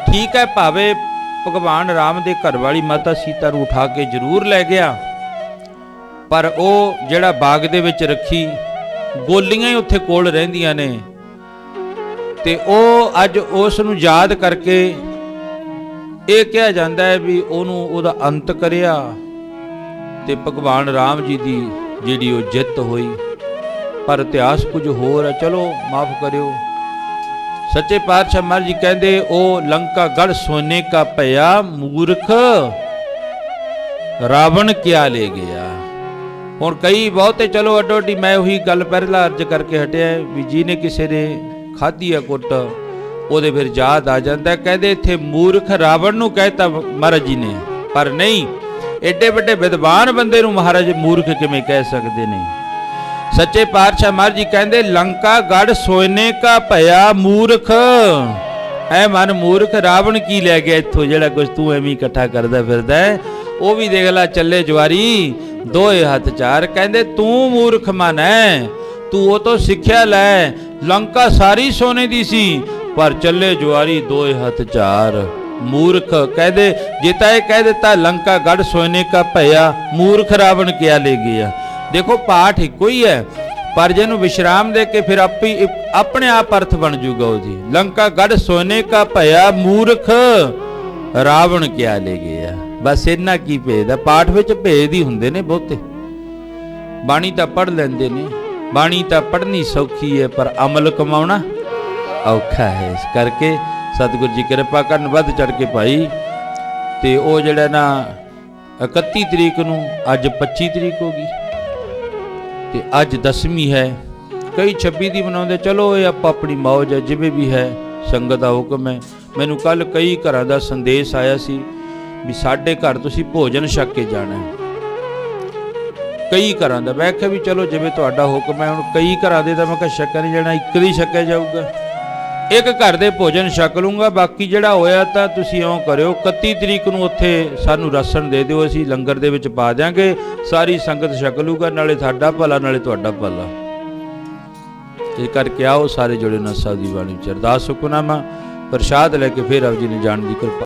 ਠੀਕ ਹੈ, ਭਾਵੇਂ ਭਗਵਾਨ ਰਾਮ ਦੇ ਘਰ ਵਾਲੀ ਮਾਤਾ ਸੀਤਾ ਨੂੰ ਉਠਾ ਕੇ ਜ਼ਰੂਰ ਲੈ ਗਿਆ, ਪਰ ਉਹ ਜਿਹੜਾ ਬਾਗ ਦੇ ਵਿੱਚ ਰੱਖੀ, ਗੋਲੀਆਂ ਹੀ ਉੱਥੇ ਕੋਲ ਰਹਿੰਦੀਆਂ ਨੇ, ਤੇ ਉਹ ਅੱਜ ਉਸ ਨੂੰ ਯਾਦ ਕਰਕੇ ਇਹ ਕਿਹਾ ਜਾਂਦਾ ਹੈ ਵੀ ਉਹਨੂੰ ਉਹਦਾ ਅੰਤ ਕਰਿਆ ਤੇ ਭਗਵਾਨ ਰਾਮ ਜੀ ਦੀ ਜਿਹੜੀ ਉਹ ਜਿੱਤ ਹੋਈ। ਪਰ ਇਤਿਹਾਸ ਕੁਝ ਹੋਰ ਹੈ, ਚਲੋ ਮਾਫ ਕਰਿਓ। ਸੱਚੇ ਪਾਤਸ਼ਾਹ ਮਹਾਰਾਜ ਜੀ ਕਹਿੰਦੇ ਉਹ ਲੰਕਾ ਗੜ ਸੋਨੇ ਕਾ ਭਇਆ, ਮੂਰਖ ਰਾਵਣ ਕਿਆ ਲੈ ਗਿਆ। ਹੁਣ ਕਈ ਬਹੁਤੇ ਚਲੋ ਅੱਡੋ ਅੱਡੀ, ਮੈਂ ਉਹੀ ਗੱਲ ਪਹਿਲਾਂ ਅਰਜ਼ ਕਰਕੇ ਹਟਿਆ ਵੀ ਜਿਹਨੇ ਕਿਸੇ ਨੇ ਖਾਧੀ ਆ ਕੁੱਟ, ਉਹਦੇ ਫਿਰ ਯਾਦ ਆ ਜਾਂਦਾ। ਕਹਿੰਦੇ ਇੱਥੇ ਮੂਰਖ ਰਾਵਣ ਨੂੰ ਕਹਿਤਾ ਮਹਾਰਾਜ ਜੀ ਨੇ, ਪਰ ਨਹੀਂ, ਏਡੇ ਵੱਡੇ ਵਿਦਵਾਨ ਬੰਦੇ ਨੂੰ ਮਹਾਰਾਜ ਮੂਰਖ ਕਿਵੇਂ ਕਹਿ ਸਕਦੇ ਨੇ। ਸੱਚੇ ਪਾਤਸ਼ਾਹ ਮਹਾਰਾਜ ਜੀ ਕਹਿੰਦੇ ਲੰਕਾ ਗੜ ਸੋਨੇ ਕਾ ਭਇਆ, ਮੂਰਖ ਐ ਮਨ ਮੂਰਖ, ਰਾਵਣ ਕੀ ਲੈ ਗਿਆ ਇੱਥੋਂ, ਜਿਹੜਾ ਕੁਝ ਤੂੰ ਐਵੇਂ ਇਕੱਠਾ ਕਰਦਾ ਫਿਰਦਾ ਹੈ। ਉਹ ਵੀ ਦੇਖ ਲੈ ਚੱਲੇ ਜਵਾਰੀ ਦੋਏ ਹੱਥ ਚਾਰ। ਕਹਿੰਦੇ ਤੂੰ ਮੂਰਖ ਮਨ ਹੈ, ਤੂੰ ਉਹ ਤੋਂ ਸਿੱਖਿਆ ਲੈ, ਲੰਕਾ ਸਾਰੀ ਸੋਨੇ ਦੀ ਸੀ, ਪਰ ਚੱਲੇ ਜਵਾਰੀ ਦੋਏ ਹੱਥ ਚਾਰ। ਮੂਰਖ ਕਹਿੰਦੇ ਜੇ ਤਾਂ ਇਹ ਕਹਿ ਦਿੱਤਾ ਲੰਕਾ ਗੜ ਸੋਨੇ ਕਾ ਭਇਆ, ਮੂਰਖ ਰਾਵਣ ਕਿਆ ਲੈ ਗਿਆ। ਦੇਖੋ ਪਾਠ ਇੱਕੋ ਹੀ ਹੈ, ਪਰ ਜਿਹਨੂੰ ਵਿਸ਼ਰਾਮ ਦੇ ਕੇ ਫਿਰ ਆਪਣੇ ਆਪ ਅਰਥ ਬਣ ਜੂਗਾ ਉਹਦੀ। ਲੰਕਾ ਗੜ ਸੋਨੇ ਕਾ ਭਇਆ, ਮੂਰਖ ਰਾਵਣ ਕਿਆ ਲੈ ਗਿਆ। ਬਸ ਇੰਨਾ ਕੀ ਭੇਦ ਹੈ, ਪਾਠ ਵਿੱਚ ਭੇਦ ਹੀ ਹੁੰਦੇ ਨੇ ਬਹੁਤੇ। ਬਾਣੀ ਤਾਂ ਪੜ੍ਹ ਲੈਂਦੇ ਨੇ, ਬਾਣੀ ਤਾਂ ਪੜ੍ਹਨੀ ਸੌਖੀ ਹੈ, ਪਰ ਅਮਲ ਕਮਾਉਣਾ ਔਖਾ ਹੈ। ਇਸ ਕਰਕੇ ਸਤਿਗੁਰੂ ਜੀ ਕਿਰਪਾ ਕਰਨ, ਵੱਧ ਚੜ ਕੇ ਭਾਈ। ਤੇ ਉਹ ਜਿਹੜਾ ਨਾ 31 ਤਰੀਕ ਨੂੰ, ਅੱਜ 25 ਤਰੀਕ ਹੋ ਗਈ ਤੇ ਅੱਜ 10ਵੀਂ ਹੈ। ਕਈ 26 ਦੀ ਮਨਾਉਂਦੇ, ਚਲੋ ਇਹ ਆਪਾਂ ਆਪਣੀ ਮੌਜ ਹੈ, ਜਿਵੇਂ ਵੀ ਹੈ, ਸੰਗਤ ਦਾ ਹੁਕਮ ਹੈ। ਮੈਨੂੰ ਕੱਲ ਕਈ ਘਰਾਂ ਦਾ ਸੰਦੇਸ਼ ਆਇਆ ਸੀ ਵੀ ਸਾਡੇ ਘਰ ਤੁਸੀਂ ਭੋਜਨ ਛਕ ਕੇ ਜਾਣਾ ਹੈ। ਕਈ ਘਰਾਂ ਦਾ, ਮੈਂ ਕਿਹਾ ਵੀ ਚਲੋ ਜਿਵੇਂ ਤੁਹਾਡਾ ਹੁਕਮ ਹੈ। ਹੁਣ ਕਈ ਘਰਾਂ ਦੇ ਤਾਂ ਮੈਂ ਕਿਹਾ ਛਕਿਆ ਨਹੀਂ ਜਾਣਾ, ਇੱਕ ਦੀ ਛਕਿਆ ਜਾਊਗਾ। ਇੱਕ ਘਰ ਦੇ ਭੋਜਨ ਛਕ ਲੂੰਗਾ, ਬਾਕੀ ਜਿਹੜਾ ਹੋਇਆ ਤਾਂ ਤੁਸੀਂ ਇਉਂ ਕਰਿਓ, 31 ਤਰੀਕ ਨੂੰ ਉੱਥੇ ਸਾਨੂੰ ਰਾਸ਼ਨ ਦੇ ਦਿਓ, ਅਸੀਂ ਲੰਗਰ ਦੇ ਵਿੱਚ ਪਾ ਦਿਆਂਗੇ, ਸਾਰੀ ਸੰਗਤ ਛਕ ਲੂਗਾ, ਨਾਲੇ ਸਾਡਾ ਭਲਾ ਨਾਲੇ ਤੁਹਾਡਾ ਭਲਾ। ਇਸ ਕਰਕੇ ਆਓ ਸਾਰੇ ਜੁੜੇ ਨਾ ਸਾਹਿਬ ਦੀ ਬਾਣੀ ਵਿੱਚ ਅਰਦਾਸ ਹੁਕਮਨਾਮਾ ਪ੍ਰਸ਼ਾਦ ਲੈ ਕੇ ਫਿਰ ਆਪ ਜੀ ਨੇ ਜਾਣ ਦੀ ਕਿਰਪਾ।